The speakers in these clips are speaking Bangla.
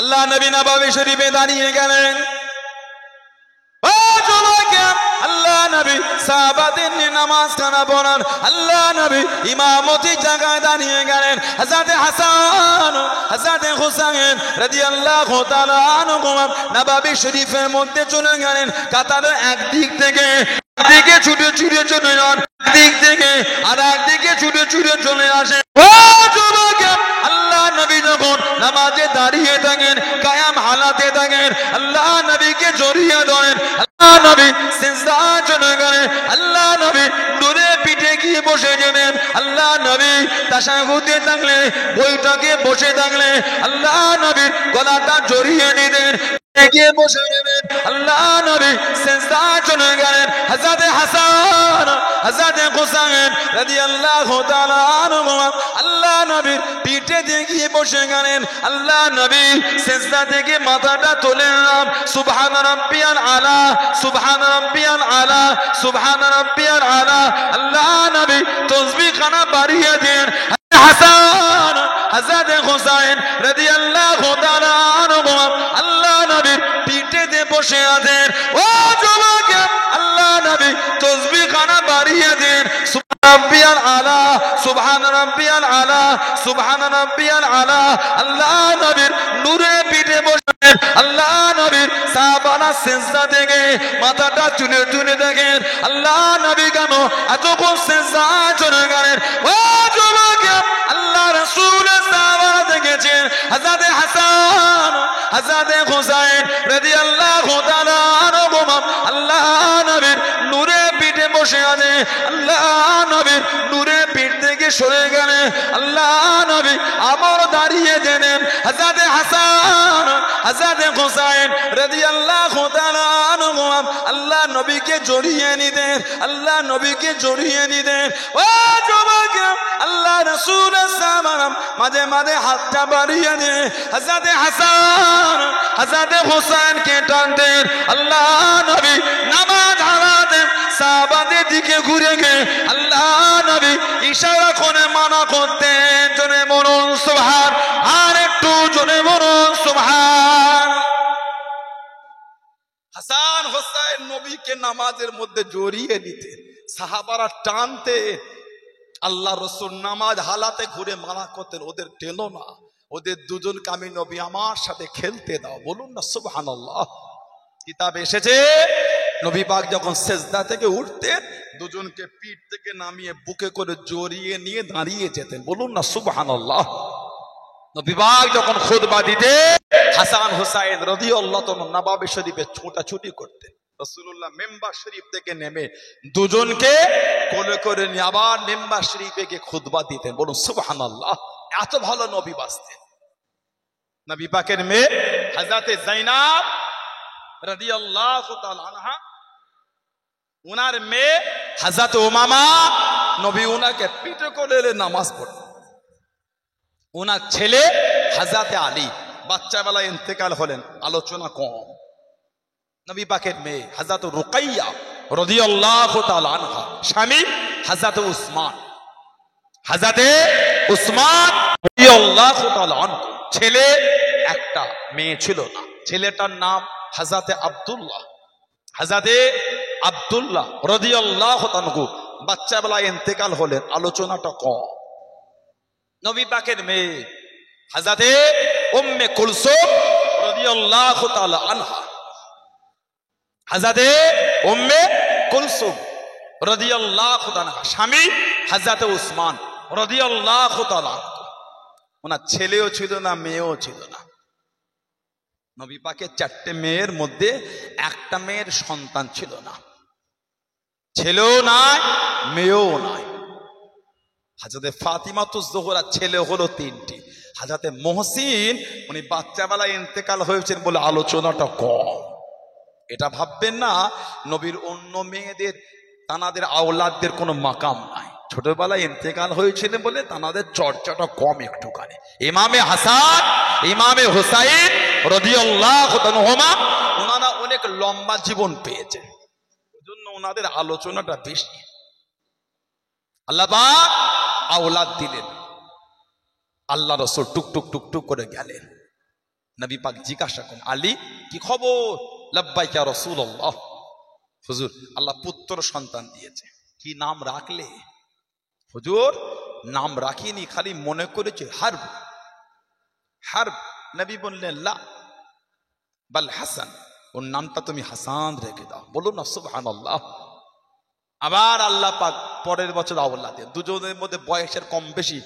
আল্লাহ নবী নববী শরীফে দাঁড়িয়ে গেলেন। আল্লাহ নবী সাহাবাদের নিয়ে নামাজ কানা পড়ান। আল্লাহ নবী ইমামতি জায়গায় দাঁড়িয়ে গেলেন। হযরত হাসান হযরত হুসাইন রাদিয়াল্লাহু তাআলা আনহুম নববী শরীফের মধ্যে চলে গেলেন। কাতারের একদিক থেকে দিকে ছুটে ছুটে চলে যান, দিক থেকে আর একদিকে ছুটে ছুটে চলে আসে। আল্লাহ নবী যখন নামাজে দাঁড়িয়ে থাকেন, কায়াম হালাতে থাকেন, আল্লাহ নবীকে জড়িয়ে ধরেন। আল্লাহ নবী সিজদায় চলে গেলেন। আল্লাহ নবী নূরে পিঠে গিয়ে বসে যাবেন। আল্লাহ নবী তাশাহুদে থাকলে, বৈঠকে বসে থাকলে আল্লাহ নবী গলাটা জড়িয়ে নিতেন, গিয়ে বসে যাবেন। আল্লাহ নবী সিজদায় চলে গেলেন। হযরত হাসান হযরত হুসাইন রাদিয়াল্লাহু তাআলা আনহুম আল্লাহ নবীর পিঠে দিয়ে গিয়ে বসে গেলেন। আল্লাহ নবী সিজদা থেকে মাথাটা তুললেন। সুবহান রাব্বিয়াল আলা, সুবহান রাব্বিয়াল আলা, সুবহান রাব্বিয়াল আলা। আল্লাহ নবী তাসবিহ খানা বাড়িয়ে দেন। হাসান হযরত হুসাইন রাদিয়াল্লাহু তাআলা আনহুম আল্লাহ নবীর পিঠে দিয়ে বসে আছেন। ও যুবক, আল্লাহ নবী তাসবিহ খানা বাড়িয়ে দেন। সুবহান রাব্বিয়াল আলা, সুবহান রাব্বিয়াল আলা, সুবহান রাব্বিয়াল আলা। আল্লাহ নবীর নূরে পিঠে বসে আল্লাহ নবীর সাহাবারা সিজদা থেকে মাথাটা চুলে চুলে দেখেন। আল্লাহ নবী কেন এতক্ষণ সিজদায় চলে গেলেন? ও যুবক, আল্লাহ রাসূলের সাহাবারা দেখেছেন হযরত হাসান হযরত হুসাইন রাদিয়াল্লাহু তাআলা আনহুম আল্লাহ নবীর নূরে পিঠে বসে আছে। আল্লাহ নবীর নূরে পিঠ থেকে সরে গেলেন। আল্লাহ নবী আবার দাঁড়িয়ে গেলেন। হযরত হাসান হযরত হুসাইন রাদিয়াল্লাহু তাআলা আনহুম আল্লাহ নবীকে জড়িয়ে নিতেন, আল্লাহ নবীকে জড়িয়ে নিতেন। ও যুবক, আল্লাহ রাসূলের সাহাবারা মাঝে মাঝে হাতটা বাড়িয়ে দেন। হযরত হাসান হযরত হুসাইনকে টানতেন। আল্লাহ নবী নামাজ হারাতেন। সাহাবাদের দিকে ঘুরে গিয়ে আল্লাহ নবী ইশারা করে মানা করতেন। জোরে বলুন সুবহান, আর একটু জোরে বলুন সুবহান। হাসান হুসাইন নবীকে নামাজের মধ্যে জড়িয়ে নিতেন, সাহাবারা টানতেন। আল্লাহ রাসূল নামাজ হালাতে ঘুরে মানা করতেন, ওদের টেনো না, ওদের দুজনকে আমি নবী আমার সাথে খেলতে দাও। বলুন না সুবহানাল্লাহ। কিতাবে এসেছে নবী পাক যখন সেজদা থেকে উঠতেন, দুজনকে পিঠ থেকে নামিয়ে বুকে করে জড়িয়ে নিয়ে দাঁড়িয়ে যেতেন। বলুন না সুবহানাল্লাহ। নবী পাক যখন খুতবা দিতেন, হাসান হুসাইন রাদিয়াল্লাহু তাআলা নববী শরীফে ছোটাছুটি করতেন। রাসূলুল্লাহ মিম্বার শরীফ থেকে নেমে দুজনকে কোলে করে নিয়ে আবার মিম্বার শরীফে গিয়ে খুতবা দিতেন। বলুন সুবহানাল্লাহ। এত ভালো নবী বাসতেন। নবী পাকের মেয়ে হযরত যায়নাব রাদিয়াল্লাহু তাআলা আনহা, উনার মেয়ে হযরত উমামা, নবী উনাকে পিঠে করে নামাজ পড়তেন। উনার ছেলে হযরত আলী বাচ্চা বেলায় ইন্তেকাল হলেন, আলোচনা কম। নবী পাকের মেয়ে হযরত রুকাইয়া রাদিয়াল্লাহু তাআলা আনহা, স্বামী হযরত উসমান, হযরত উসমান রাদিয়াল্লাহু তাআলা আনহু। ছেলে একটা, মেয়ে ছিল না। ছেলেটার নাম হযরত আব্দুল্লাহ। হযরত আব্দুল্লাহ রাদিয়াল্লাহু তাআলা আনহু বাচ্চা বেলায় ইন্তেকাল হলেন, আলোচনাটা কম। নবী পাকের মেয়ে হযরত উম্মে কুলসুম রাদিয়াল্লাহু তাআলা আনহা, হযরত উম্মে কুলসুম রাদিয়াল্লাহু তাআলা আনহা, স্বামী হযরত উসমান রাদিয়াল্লাহু তাআলা আনহু। ওনার ছেলেও ছিল না, মেয়েও ছিল না। নবী পাকের 4টে মেয়ের মধ্যে একটা মেয়ের সন্তান ছিল না, ছেলেও নাই মেয়েও নাই। হযরত ফাতিমাতুজ যোহরা ছেলে হলো 3টি। হযরত মুহসিন উনি বাচ্চা বেলায় ইন্তেকাল হয়েছেন বলে আলোচনাটা কম। এটা ভাববেন না নবীর অন্য মেয়েদের তানাদের আওলাদদের কোনো মাকাম নাই, ছোটবেলায় ইন্তেকাল হয়েছিল বলে তানাদের চর্চাটা কম একটুখানি। ইমামে হাসান ইমামে হুসাইন রাদিয়াল্লাহু তাআলা ওনারা অনেক লম্বা জীবন পেয়েছেন, ওজন্য ওনাদের আলোচনাটা বেশি। আল্লাহ পাক আওলাদ দিলেন, আল্লাহ রাসূল টুক টুক টুক টুক করে গেলেন। নবী পাক জিজ্ঞাসা করেন, আলী কি খবর? লাব্বাইকা ইয়া রাসূলুল্লাহ। হুজুর, আল্লাহ পুত্র সন্তান দিয়েছে, কি নাম রাখলে? হুজুর, নাম রাখিনি, খালি মনে করেছে হারব। হারব। নবী বললেন, লা বাল হাসান, ওর নামটা তুমি হাসান রেখে দাও। বলুন না সুবহানাল্লাহ। আবার আল্লাহ পাক পরের বছর আওলাদ দেন। দুজনের মধ্যে বয়সের কম বেশি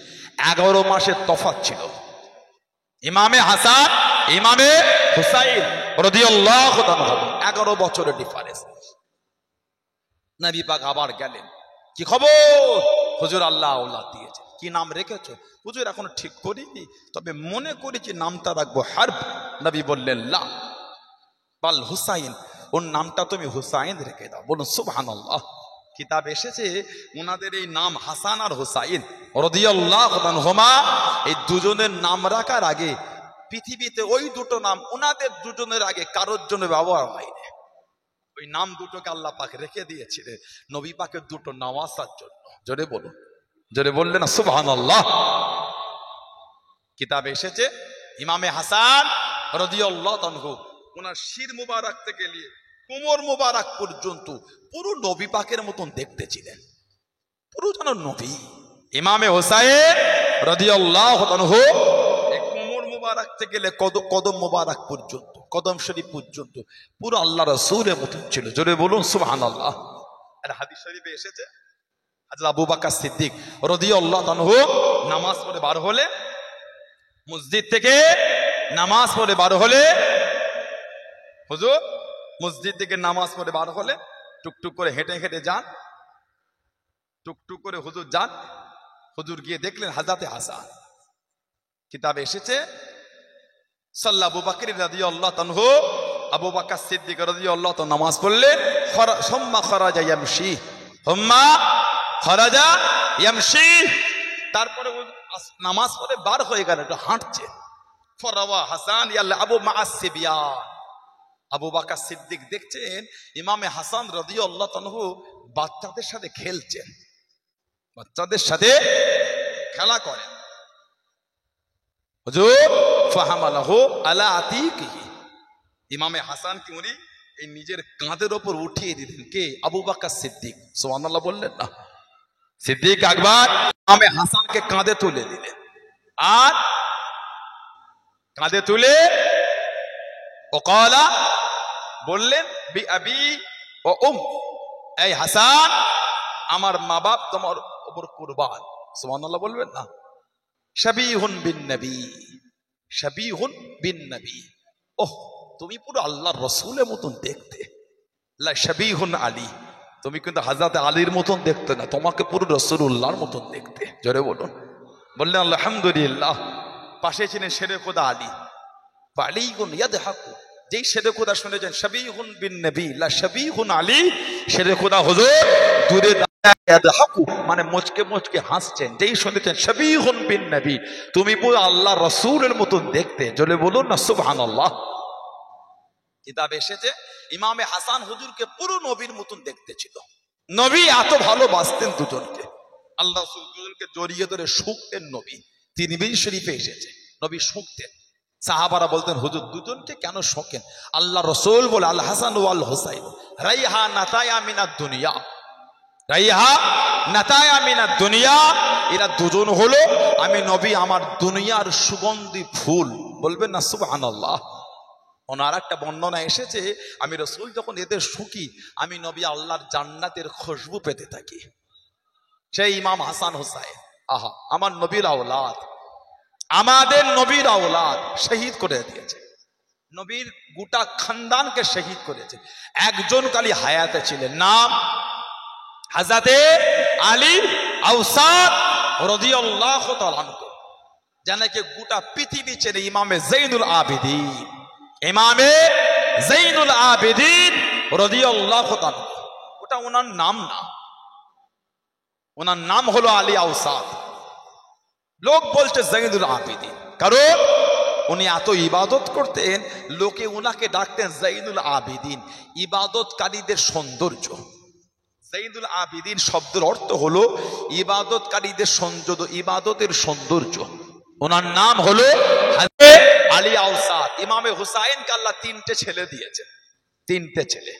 11 মাসের তফাৎ ছিল। ইমামে হাসান, ইমামে হুসাইন রাদিয়াল্লাহু তাআলা 11 বছরের ডিফারেন্স। নবী পাক আবার গেলেন, কি খবর? হুজুর, আল্লাহ আওলাদ দিয়েছে, কি নাম রেখেছো? হুজুর, এখনো ঠিক করিনি, তবে মনে করেছি নামটা রাখবো হারব। নবী বললেন, লা বাল হুসাইন, ওর নামটা তুমি হুসাইন রেখে দাও। বলুন সুবহানাল্লাহ। কিতাব এসেছে ওনাদের এই নাম হাসান আর হুসাইন রাদিয়াল্লাহু আনহুমা, এই দুজনের নাম রাখার আগে পৃথিবীতে ওই দুটো নাম ওনাদের দুজনের আগে কারোর জন্য ব্যবহার হয়নি। ওই নাম দুটোকে আল্লাহ পাক রেখে দিয়েছিলেন নবী পাকের দুটো নওয়াসার জন্য। জোরে বলুন, জোরে বললেন না সুবহানাল্লাহ। কিতাবে এসেছে ইমামে হাসান রাদিয়াল্লাহু আনহু, ওনার শির মুবারক থেকে নিয়ে কোমর মুবারক পর্যন্ত পুরো নবী পাকের মতন দেখতে ছিলেন, পুরো যেন নবী। ইমামে হুসাইন রাদিয়াল্লাহু আনহু এই কোমর মুবারক থেকে কদম মুবারক পর্যন্ত, কদম শরীফ পর্যন্ত পুরো আল্লাহ রাসূলের মতন ছিল। জোরে বলুন সুবহানাল্লাহ। আর হাদিস শরীফে এসেছে হযরত আবু বকর সিদ্দিক রাদিয়াল্লাহু আনহু নামাজ পড়ে বার হলে, মসজিদ থেকে নামাজ পড়ে বার হলে, হুজুর মসজিদ থেকে নামাজ পড়ে বার হলে টুকটুক করে হেঁটে হেঁটে যান, টুকটুক করে হুজুর যান। হুজুর গিয়ে দেখলেন হযরতে হাসান। কিতাবে এসেছে সাল্লা আবু বকর রাদিয়াল্লাহু আনহু, আবু বকর সিদ্দিক রাদিয়াল্লাহু তাআলা নামাজ পড়লে সুম্মা খারাজা ইয়ামশি, সুম্মা খারাজা ইয়ামশি, তারপরে নামাজ পড়ে বার হয়ে গেল, একটু হাঁটছে। ফরাওয়া হাসান ইয়াল্লা আবু মাআসিবিয়ান, আবু বকর সিদ্দিক দেখছেন ইমামে হাসান রাদিয়াল্লাহু আনহু বাচ্চাদের সাথে খেলছেন, বাচ্চাদের সাথে খেলা করেন। হুজুর ফাহামালাহু আলা আতিকিহি, ইমামে হাসান কি উনি এই নিজের কাঁধের উপর উঠিয়ে দিলেন। কে? আবু বকর সিদ্দিক। সুবহানাল্লাহ বললেন না? সিদ্দিক আকবর ইমামে হাসানকে কাঁধে তুলে দিলেন, আর কাঁধে তুলে ওকালা বললেন, বি আবি ও এই হাসান, আমার মা বাপ তোমার উপর কুরবান। সুবহানাল্লাহ বলবেন না? শাবিহুন বিন নবী, শাবিহুন বিন নবী। ওহ, তুমি পুরো আল্লাহর রাসূলের মতন দেখতে। লা শাবিহুন আলী, তুমি কিন্তু হযরত আলীর মতন দেখতে না, তোমাকে পুরো রাসূলুল্লাহর মতন দেখতে। জোরে বলুন। বললেন আলহামদুলিল্লাহ। পাশে ছিলেন শেরে খোদা আলী। আলীগুন ইয়াদহাকু, যেই শেরে খোদা শুনেছেন শাবিহুন বিন নবী লা শাবিহুন আলী, শেরে খোদা হুজুর দূরে ইয়াদহাকু মানে মুচকে মুচকে হাসছেন। যেই শুনেছেন শাবিহুন বিন নবী, তুমি পুরো আল্লাহর রাসূলের মতন দেখতে। জোরে বলুন না সুবহানাল্লাহ। কিতাব এসেছে ইমামে হাসান হুজুরকে পুরো নবীর মতন দেখতে ছিল। নবী এত ভালোবাসতেন দুজনকে, আল্লাহ রাসূল দুজনকে জড়িয়ে ধরে শুকতেন। নবী তিরমিজি শরীফে এসেছে নবী শুকতেন। সাহাবারা বলতেন, হুজুর দুজনকে কেন শোকেন? আল্লাহ রাসূল বলে, আল হাসান ওয়াল হুসাইন রাইহা নাতায়া মিনাদ দুনিয়া, রাইহা নাতায়া মিনাদ দুনিয়া, এরা দুজন হলো আমি নবী আমার দুনিয়ার সুগন্ধি ফুল। বলবেন না সুবহানাল্লাহ। ওনার একটা বর্ণনা এসেছে, আমি রাসূল যখন এদের শুকি, আমি নবী আল্লাহর জান্নাতের খুশবু পেতে থাকি। সেই ইমাম হাসান হুসাইন, আহা আমার নবীর আওলাদ, আমাদের নবীর আওলাদ শহীদ করে দিয়েছে, নবীর গোটা খানদানকে শহীদ করেছে। একজন খালি হায়াতে ছিলেন, নাম হযরতে আলী আওসাদ রাদিয়াল্লাহু তাআলা আনহু, জানাকে গোটা পৃথিবী চেনে ইমামে যাইনুল আবিদিন, ইমামে যাইনুল আবিদিন রাদিয়াল্লাহু তাআলা। ওটা ওনার নাম না, ওনার নাম হলো আলী আওসাদ। লোক বলছে যাইনুল আবিদিন, কারণ উনি এত ইবাদত করতেন, লোকে উনাকে ডাকতেন যাইনুল আবিদিন, ইবাদতকারীদের সৌন্দর্য। যাইনুল আবিদিন শব্দের অর্থ হলো ইবাদতকারীদের সৌন্দর্য, ইবাদতের সৌন্দর্য। ওনার নাম হলো হযরত আলী আওসাদ। ইমামে হুসাইনকে আল্লাহ তিনটে ছেলে দিয়েছেন, তিনটে ছেলে।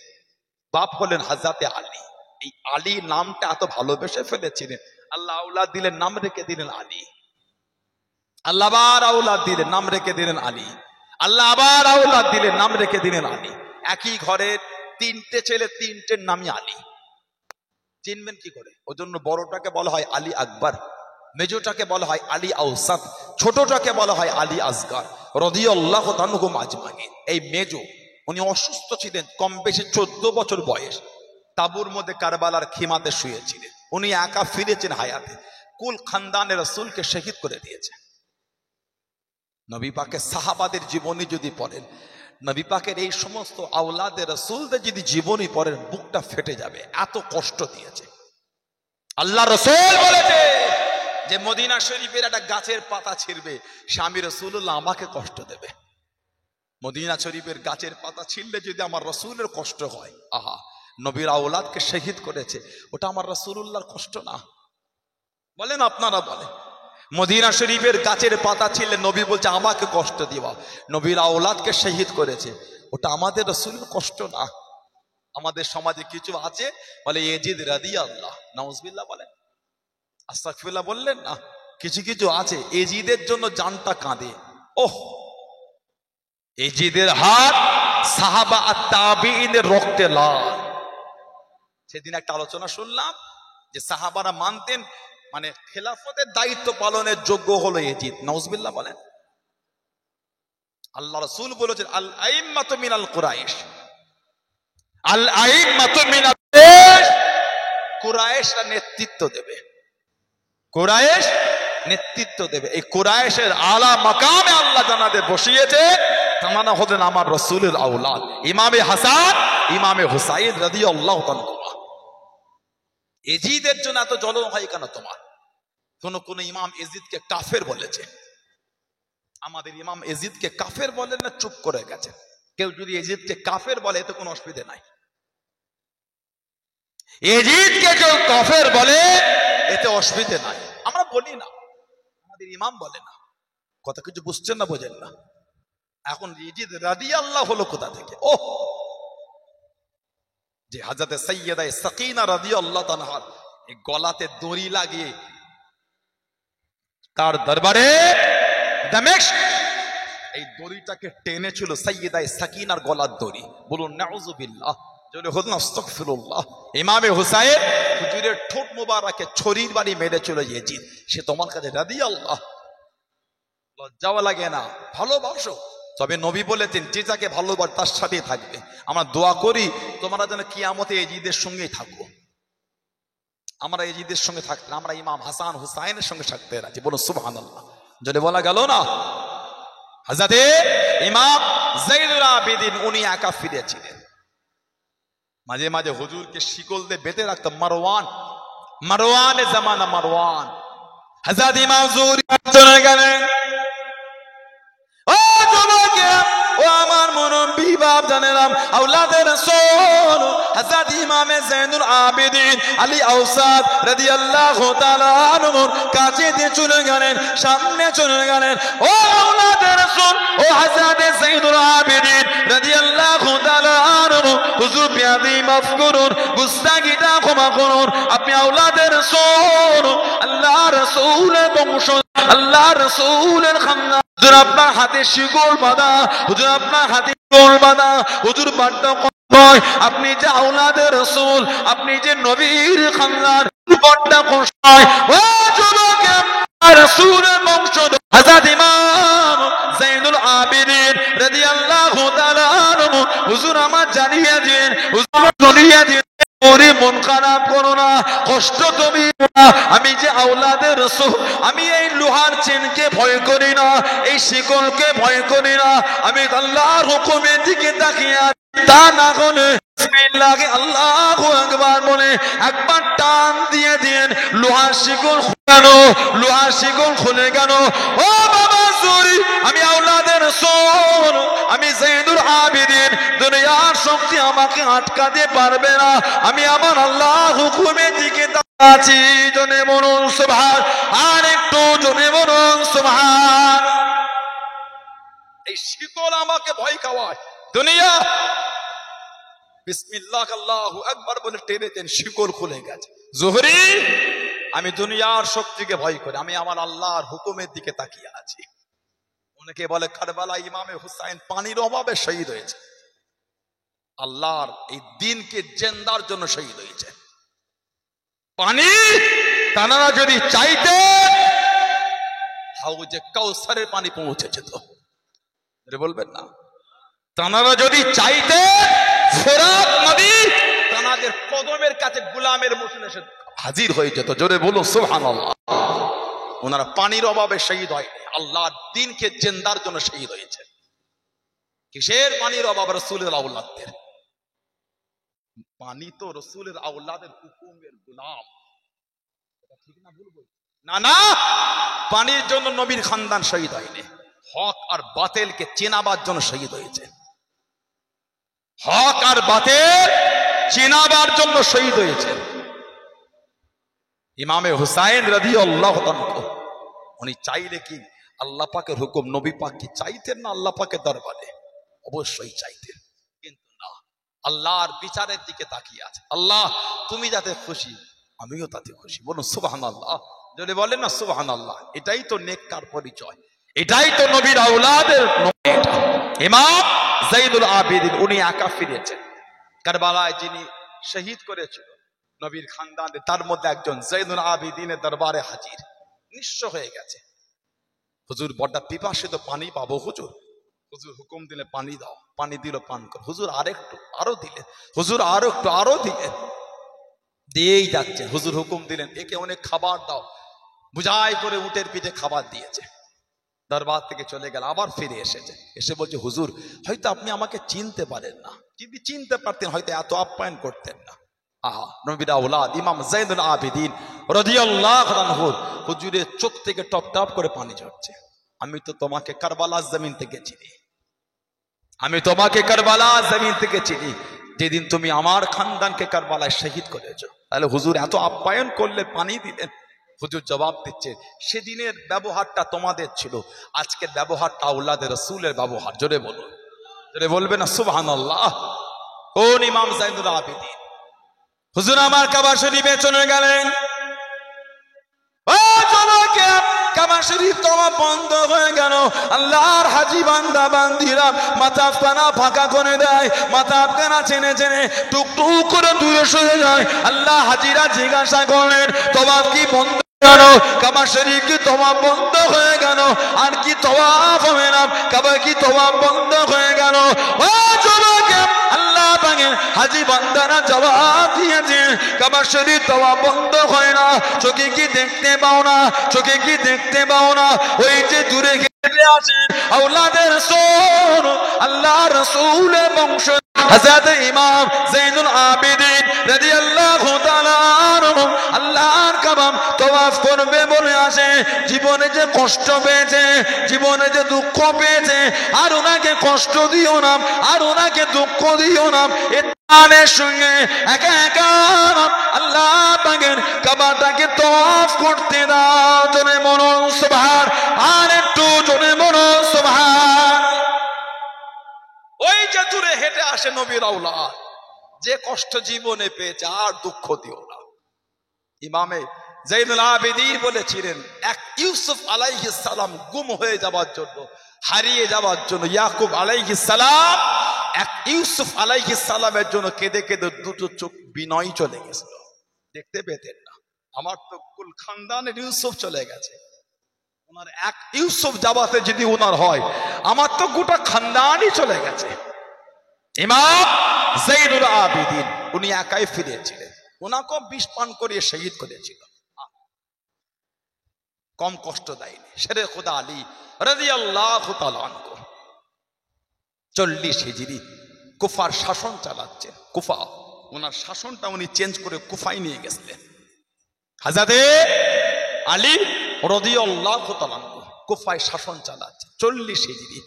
বাপ হলেন হযরতে আলী। এই আলী নামটা এত ভালোবেসে ফেলেছিলেন, আল্লাহ আওলাদ দিলেন, নাম রেখে দিলেন আলী। আল্লাহ আবার আওলাদ দিলেন, নাম রেখে দিলেন আলী। আল্লাহ আবার আওলাদ দিলেন, নাম রেখে দিলেন আলী। একই ঘরের তিনটে ছেলে, তিনটের নামই আলী। চিনবেন কি করে? ওই জন্য বড়টাকে বলা হয় আলী আকবর, মেজোটাকে বলা হয় আলী আওসাত, ছোটটাকে বলা হয় আলী আসগর রাদিয়াল্লাহু তাআলা আজমাইন। এই মেজো উনি অসুস্থ ছিলেন, কম বেশি 14 বছর বয়স। তাবুর মধ্যে কারবালার খিমাতে শুয়েছিলেন। উনি একা ফিরেছেন হায়াতে, কুল খানদানে রাসূলকে শহীদ করে দিয়েছে। নবী পাকের সাহাবাদের জীবনী যদি পড়েন, নবী পাকের এই সমস্ত আওলাদে রাসূলদের যদি জীবনী পড়েন, বুকটা ফেটে যাবে, এত কষ্ট দিয়েছে। আল্লাহ রাসূল বলেছে যে মদিনা শরীফের একটা গাছের পাতা ছিঁড়বে, স্বামী রাসূলুল্লাহ আমাকে কষ্ট দেবে। মদিনা শরীফের গাছের পাতা ছিঁড়লে যদি আমার রাসূলের কষ্ট হয়, আহা, নবীর আওলাদকে শহীদ করেছে, ওটা আমার রাসূলুল্লাহর কষ্ট না? বলেন, আপনারা বলেন। মদিনা শরীফের গাছের পাতা ছিঁড়লে নবী বলছে আমাকে কষ্ট দিবা, নবীর আওলাদকে শহীদ করেছে, ওটা আমাদের রাসূলের কষ্ট না? আমাদের সমাজে কিছু আছে বলে ইয়াজিদ রাদিয়াল্লাহ, নাউজুবিল্লাহ বলেন, আস্তাগফিরুল্লাহ বললেন না? কিছু কিছু আছে এজিদের জন্য জানটা কাঁদে। ওহ, এজিদের হাত সাহাবা আর তাবিঈনের রক্তে লাল। সেদিন একটা আলোচনা শুনলাম যে সাহাবারা মানতেন, মানে খেলাফতের দায়িত্ব পালনের যোগ্য হলো এজিদ। নাউজুবিল্লাহ বলেন। আল্লাহ রাসূল বলেছেন আল আইম্মাতু মিনাল কুরাইশ, আল আইম্মাতু মিনাল কুরাইশ, কুরাইশরা নেতৃত্ব দেবে, কুরাইশ নেতৃত্ব দেবে। এই কুরাইশের আলা মাকামে আল্লাহ জানাতে বসিয়েছে, তামানা হলেন আমার রাসূলের আওলাদ ইমামে হাসান, ইমামে হুসাইন রাদিয়াল্লাহু তাআলা। এজিদের জন্য এত জ্বলন হয় কেন তোমার? কোন ইমাম এজিদকে কাফের বলেছে? আমাদের ইমাম এজিদকে কাফের বলেন না, চুপ করে গেছে। কেউ যদি এজিদকে কাফের বলে এতে কোনো অসুবিধা নাই। এজিদকে কেউ কাফের বলে এতে অসুবিধা নাই, আমরা বলি না, আমাদের ইমাম বলে না। কথা কিছু বুঝছেন না, বোঝেন না? এখন ইজিদ রাদিয়াল্লাহু হলো কোথা থেকে? ও যে হযরতে সাইয়্যিদা সাকিনা রাদিয়াল্লাহু তাআলা এই গলাতে দড়ি লাগিয়ে তার দরবারে দামেস্ক এই দড়িটাকে টেনেছিল সাইয়্যিদা সাকিনার গলার দড়ি। বলুন নাউযুবিল্লাহ, জোরে বলুন আস্তাগফিরুল্লাহ। ইমামে হুসাইন হুজুরের ঠোঁট মোবারকে ছুরির বাড়ি মেরেছিল ইজিদ। সে তোমার কাছে রাদিয়াল্লাহ, লজ্জাও লাগে না? ভালোবাসো। তবে নবী বলেছেন যে যাকে ভালোবাসে তার সাথেই থাকবে। আমরা দোয়া করি তোমরা যেন কিয়ামতে এজিদের সঙ্গেই থাকো। আমরা এজিদের সঙ্গে থাকতে, আমরা ইমাম হাসান হুসাইনের সঙ্গে থাকতে রাজি। বলুন সুবহানাল্লাহ, যদি বলা গেল না। হযরতে ইমাম যায়নুল আবেদিন উনি একা ফিরেছিলেন, মাঝে মাঝে হুজুরকে শিকল দিয়ে বেঁধে রাখতো মারওয়ান, মারওয়ানে জামানা মারওয়ান। হযরত ইমাম জুহরি চলে গেলেন। ও আমার মুরব্বি বাপ জানেরাম, আওলাদে রাসূল হযরত ইমাম যায়নুল আবেদিন আলী আওসাদ রাদিয়াল্লাহু তাআলা আনহুর কাছে দিয়ে চলে গেলেন, সামনে চলে গেলেন। ও আওলাদে রাসূল, ও হযরত যায়নুল আবেদিন রাদিয়াল্লাহু তাআলা আনহু, হুজুর বিয়াদি মাফ করুন, গুস্তাখিটা ক্ষমা করুন। আপনি আওলাদে রাসূল, আল্লাহ রাসূলের বংশ, আল্লাহ রাসূলের খানদান। হুজুর আপনার হাতে শিকল বাঁধা, হুজুর আপনার হাতে শিকল বাঁধা, হুজুর বাড্ডা কয় আপনি যে আওলাদে রাসূল, আপনি যে নবীর খানদান, বাড্ডা কয়। ও যুবক, রাসূলের বংশধর হযরত ইমাম যায়নুল আবেদিন রাদিয়াল্লাহু তাআলা আনহু, হুজুর আমার জানিয়ে দিন, হুজুর জানিয়ে দিন, ওরে মন খারাপ করো না, কষ্ট তুমি না। আমি যে আওলাদে রাসূল, আমি এই লোহার চেনকে ভয় করি না, এই শিকলকে ভয় করি না। আমি আল্লাহর হুকুমের দিকে তাকিয়ে তা না করে বিসমিল্লাহ আল্লাহু আকবার বলে একবার টান দিয়ে দিন, লোহার শিকল গেল, লোহার শিকল খুলে গেল। ও বাবা জুরি, আমি আওলাদে রাসূল, আমি যায়নুল আবেদিন, দুনিয়ার শক্তি আমাকে আটকাতে পারবে না। আমি আমার আল্লাহর হুকুমের দিকে তাকিয়ে আছি। জনে বলুন সুবহান, আর একটু জনে বলুন সুবহান। এই শিকল আমাকে ভয় খাওয়ায়। দুনিয়া বিসমিল্লাহ আল্লাহু আকবার বলে টেনে দেন, শিকল খুলে গেছে। জোহরি আমি দুনিয়ার শক্তিকে ভয় করি, আমি আমার আল্লাহর হুকুমের দিকে তাকিয়ে আছি। অনেকে বলে কারবালা ইমামে হুসাইন পানির অভাবে শহীদ হয়েছে, আল্লাহর এই দিনকে জিন্দার জন্য শহীদ হয়েছে। পানি তানারা যদি চাইতে হাউজে কাউসারের পানি পৌঁছে যেত, বলবেন না? তানারা যদি চাইতে ফোরাত নদী তানাদের কদমের কাছে গোলামের মতন এসে হাজির হয়ে যেত। জোরে বলো সুবহানাল্লাহ। ওনারা পানির অভাবে শহীদ হয়, আল্লাহর দিনকে জিন্দার জন্য শহীদ হয়েছে। কিসের পানির অভাব? রাসূলের আওলাদদের। পানি তো রাসূলের আওলাদের হুকুমের গোলাম, ঠিক না? ভুল বলছি না? না, পানির জন্য নবীর খানদান শহীদ হয়নি, হক আর বাতিলকে চেনাবার জন্য শহীদ হয়েছে। হক আর বাতিল চেনাবার জন্য শহীদ হয়েছে। ইমামে হুসাইন রাদিয়াল্লাহু তাআলা উনি চাইলে কি আল্লাহ পাকের হুকুম নবী পাক কি চাইতেন না আল্লাহ পাকের দরবারে? অবশ্যই চাইতেন, কিন্তু না, আল্লাহর বিচারের দিকে তাকিয়ে আছে। আল্লাহ তুমি যাতে খুশি আমিও তাতে খুশি। বলুন সুবহানাল্লাহ। যদি বলেন না সুবহানাল্লাহ, এটাই তো নেককার পরিচয়, এটাই তো নবীর আওলাদের। ইমাম যাইনুল আবেদিন উনি একা ফিরেছেন কারবালায়, যিনি শহীদ করেছিল নবীর খানদানে, তার মধ্যে একজন যাইনুল আবেদিনের দরবারে হাজির, নিঃস্ব হয়ে গেছে। হুজুর বড় পিপাসিত, পানি পাবো হুজুর। হুজুর হুকুম দিলে পানি দাও, পানি দিল পান কর। হুজুর আরেকটু, আরো দিলেন। হুজুর আরো একটু, আরো দিলেন। দিয়েই যাচ্ছে। হুজুর হুকুম দিলেন একে অনেক খাবার দাও, বুঝাই করে উটের পিঠে খাবার দিয়েছে। দরবার থেকে চলে গেল, আবার ফিরে এসেছে, এসে বলছে হুজুর হয়তো আপনি আমাকে চিনতে পারেন না, যদি চিনতে পারতেন হয়তো এত আপ্যায়ন করতেন না। আহা, নবীর আওলাদ ইমাম যাইনুল আবেদিন রাদিয়াল্লাহু আনহু হুজুরের চোখ থেকে টপ টপ করে পানি ঝরছে। আমি তো তোমাকে কারবালার জমিন থেকে চিনি, আমি তোমাকে কারবালার জমিন থেকে চিনি, যেদিন তুমি আমার খানদানকে কারবালায় শহীদ করেছো। তাহলে হুজুর এত আপ্যায়ন করলে, পানি দিলেন। হুজুর জবাব দিচ্ছে সেদিনের ব্যবহারটা তোমাদের ছিল, আজকের ব্যবহারটা আওলাদের রাসূলের ব্যবহার। জোরে বলুন, জোরে বলবেন না সুবহানাল্লাহ। কোন ইমাম যাইনুল আবেদিন হুজুর আমার কাবা শরীফে চলে গেলেন। ও জনকে কাবা শরীফ তোমার বন্ধ হয়ে গেল। আল্লাহর হাজি বান্দা বান্দিরা মাথা পানা ফাঁকা করে দেয়, মাথা কানা চেনে চেনে টুকটুক করে দূরে সরে যায়। আল্লাহ হাজিরা জিজ্ঞাসা করেন তোমার কি বন্ধ গেল? কাবা শরীফ কি তোমার বন্ধ হয়ে গেল? আর কি তওয়াফ হবে না? কাবা কি তোমার বন্ধ হয়ে গেল? ও জনকে আল্লাহ পাকের হাজি বান্দারা জবাব দিয়েছে কাবা শরীফ তওয়াফ বন্ধ হয় না। চোখে কি দেখতে পাও না? চোখে কি দেখতে পাও না? ওই যে দূরে হেঁটে আসেন আওলাদের রাসূল, আল্লাহর রাসূলের বংশ হযরত ইমাম যাইনুল আবেদিন রাদিয়াল্লাহু তাআলা আনহু আল্লাহর কাবা তওয়াফ করবে বলে আসে। জীবনে যে কষ্ট পেয়েছে, জীবনে যে দুঃখ পেয়েছে, আর ওনাকে কষ্ট দিও না, আর ওনাকে দুঃখ দিও না। এর সঙ্গে একা একা আল্লাহ পাকের কাবাটাকে তওয়াফ করতে দাও। জোরে বলুন সুবহান, আর একটু জোরে বলুন সুবহান। ওই যে দূরে হেঁটে আসে নবীর আওলাদ, যে কষ্ট জীবনে পেয়েছে আর দুঃখ দিও না। ইমামে যাইনুল আবেদিন বলেছিলেন এক ইউসুফ আলাইহিস সালাম গুম হয়ে যাবার জন্য, হারিয়ে যাবার জন্য, ইয়াকুব আলাইহিস সালাম এক ইউসুফ আলাইহিস সালামের জন্য কেঁদে কেঁদে দুটো চোখ বিনয় চলে গেছিল, দেখতে পেতেন না। আমার তো কুল খানদানের ইউসুফ চলে গেছে, ওনার এক ইউসুফ যাবাতে যদি ওনার হয়, আমার তো গোটা খানদানই চলে গেছে। ইমাম যাইনুল আবেদিন উনি একাই ফিরেছিলেন, ওনাকে বিষ পান করিয়ে শহীদ করেছিল, কম কষ্ট দেয়নি। শেরে খুদা আলী রাদিয়াল্লাহু তাআলা আনহু 40 হিজরি কুফার শাসন চালাচ্ছেন। কুফা ওনার শাসনটা উনি চেঞ্জ করে কুফায় নিয়ে গেছিলেন। হযরতে আলী রাদিয়াল্লাহু তাআলা আনহু কুফায় শাসন চালাচ্ছে 40 হিজরি,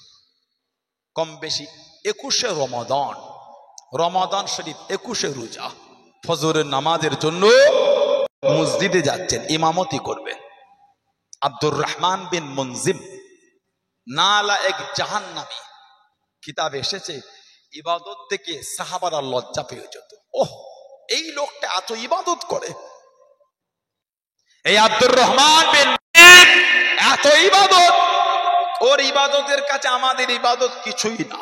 কম বেশি 21 রমাদান, রমাদান শরীফ 21 রোজা, ফজরের নামাজের জন্য মসজিদে যাচ্ছেন, ইমামতি করবেন। আব্দুর রহমান বিন মুনজিম নালা এক জাহান্নামী। কিতাবে এসেছে ইবাদত থেকে সাহাবারা লজ্জা পেয়ে যেত। ওহ, এই লোকটা এত ইবাদত করে, এই আব্দুর রহমান বিন এত ইবাদত, ওর ইবাদতের কাছে আমাদের ইবাদত কিছুই না,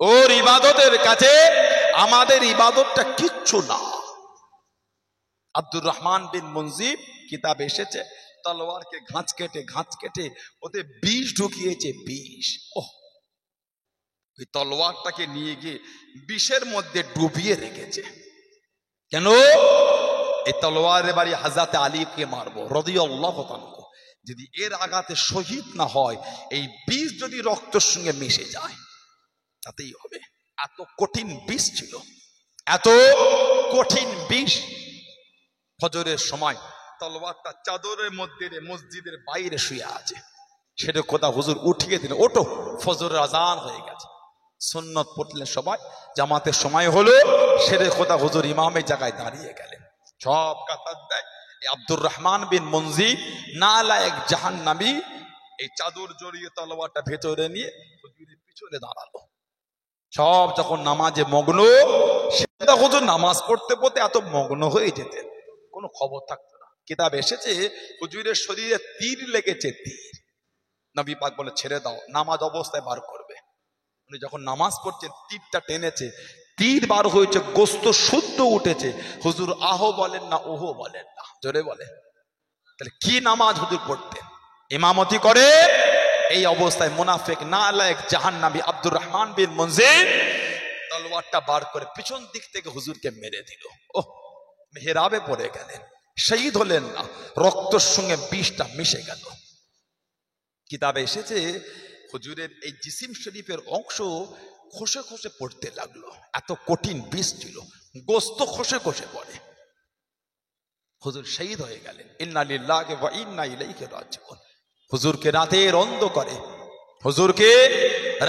ওর ইবাদতের কাছে আমাদের ইবাদতটা কিচ্ছু না। আব্দুর রহমান বিন মুনজিব কিতাবে এসেছে তলোয়ারকে ঘাঁচ কেটে ওতে বিষ ঢুকিয়েছে, বিষ। ওহ, ওই তলোয়ারটাকে নিয়ে গিয়ে বিষের মধ্যে ডুবিয়ে রেখেছে। কেন? এই তলোয়ারের বাড়ি হাজরাতে আলীকে মারবো রাদিয়াল্লাহু তাআলা, যদি এর আঘাতে শহীদ না হয়, এই বিষ যদি রক্তের সঙ্গে মিশে যায় তাতেই হবে। এত কঠিন বিষ ছিল, এত কঠিন বিষ। ফজরের সময় তলোয়ারটা চাদরের মধ্যে মসজিদের বাইরে শুয়ে আছে, সেটা কথা হুজুর উঠিয়ে দিলেন, ওঠো ফজরের আজান হয়ে গেছে। সুন্নত পড়লেন সবাই, জামাতের সময় হলো, সেটা কথা হুজুর ইমামের জায়গায় দাঁড়িয়ে গেলেন। সব কাতার দেয়। আব্দুর রহমান বিন মুনজিব নালা এক জাহান্নামী এই চাদর জড়িয়ে তলোয়ারটা ভেতরে নিয়ে হুজুরের পিছনে দাঁড়ালো। সব যখন নামাজে মগ্ন, সেটা হুজুর নামাজ পড়তে পড়তে এত মগ্ন হয়ে যেতেন, কোনো খবর থাকতো না। কিতাব এসেছে হুজুরের শরীরে তীর লেগেছে, তীর। নবী পাক বলে ছেড়ে দাও, নামাজ অবস্থায় বার করবে। উনি যখন নামাজ পড়ছেন তীরটা টেনেছে, তীর বার হয়েছে, গোস্ত শুদ্ধ উঠেছে। হুজুর আহো বলেন না, ওহো বলেন না, জোরে বলেন। তাহলে কি নামাজ হুজুর পড়তেন, ইমামতি করে। এই অবস্থায় মুনাফিক নালায়েক জাহান্নামী আব্দুর রহমান বিন মুনজিব তলোয়ারটা বার করে পিছন দিক থেকে হুজুরকে মেরে দিল। ওহ, মেহরাবে পড়ে গেলেন, শহীদ হলেন না, রক্তের সঙ্গে বিষটা মিশে গেল। কিতাবে এসেছে হুজুরের এই জিসিম শরীফের অংশ খসে খসে পড়তে লাগলো, এত কঠিন বিষ ছিল, গোস্ত খসে খসে পড়ে। হুজুর শহীদ হয়ে গেলেন। ইন্না লিল্লাহি ওয়া ইন্না ইলাইহি রাজিউন। হুজুরকে রাতের অন্ধকারে, হুজুরকে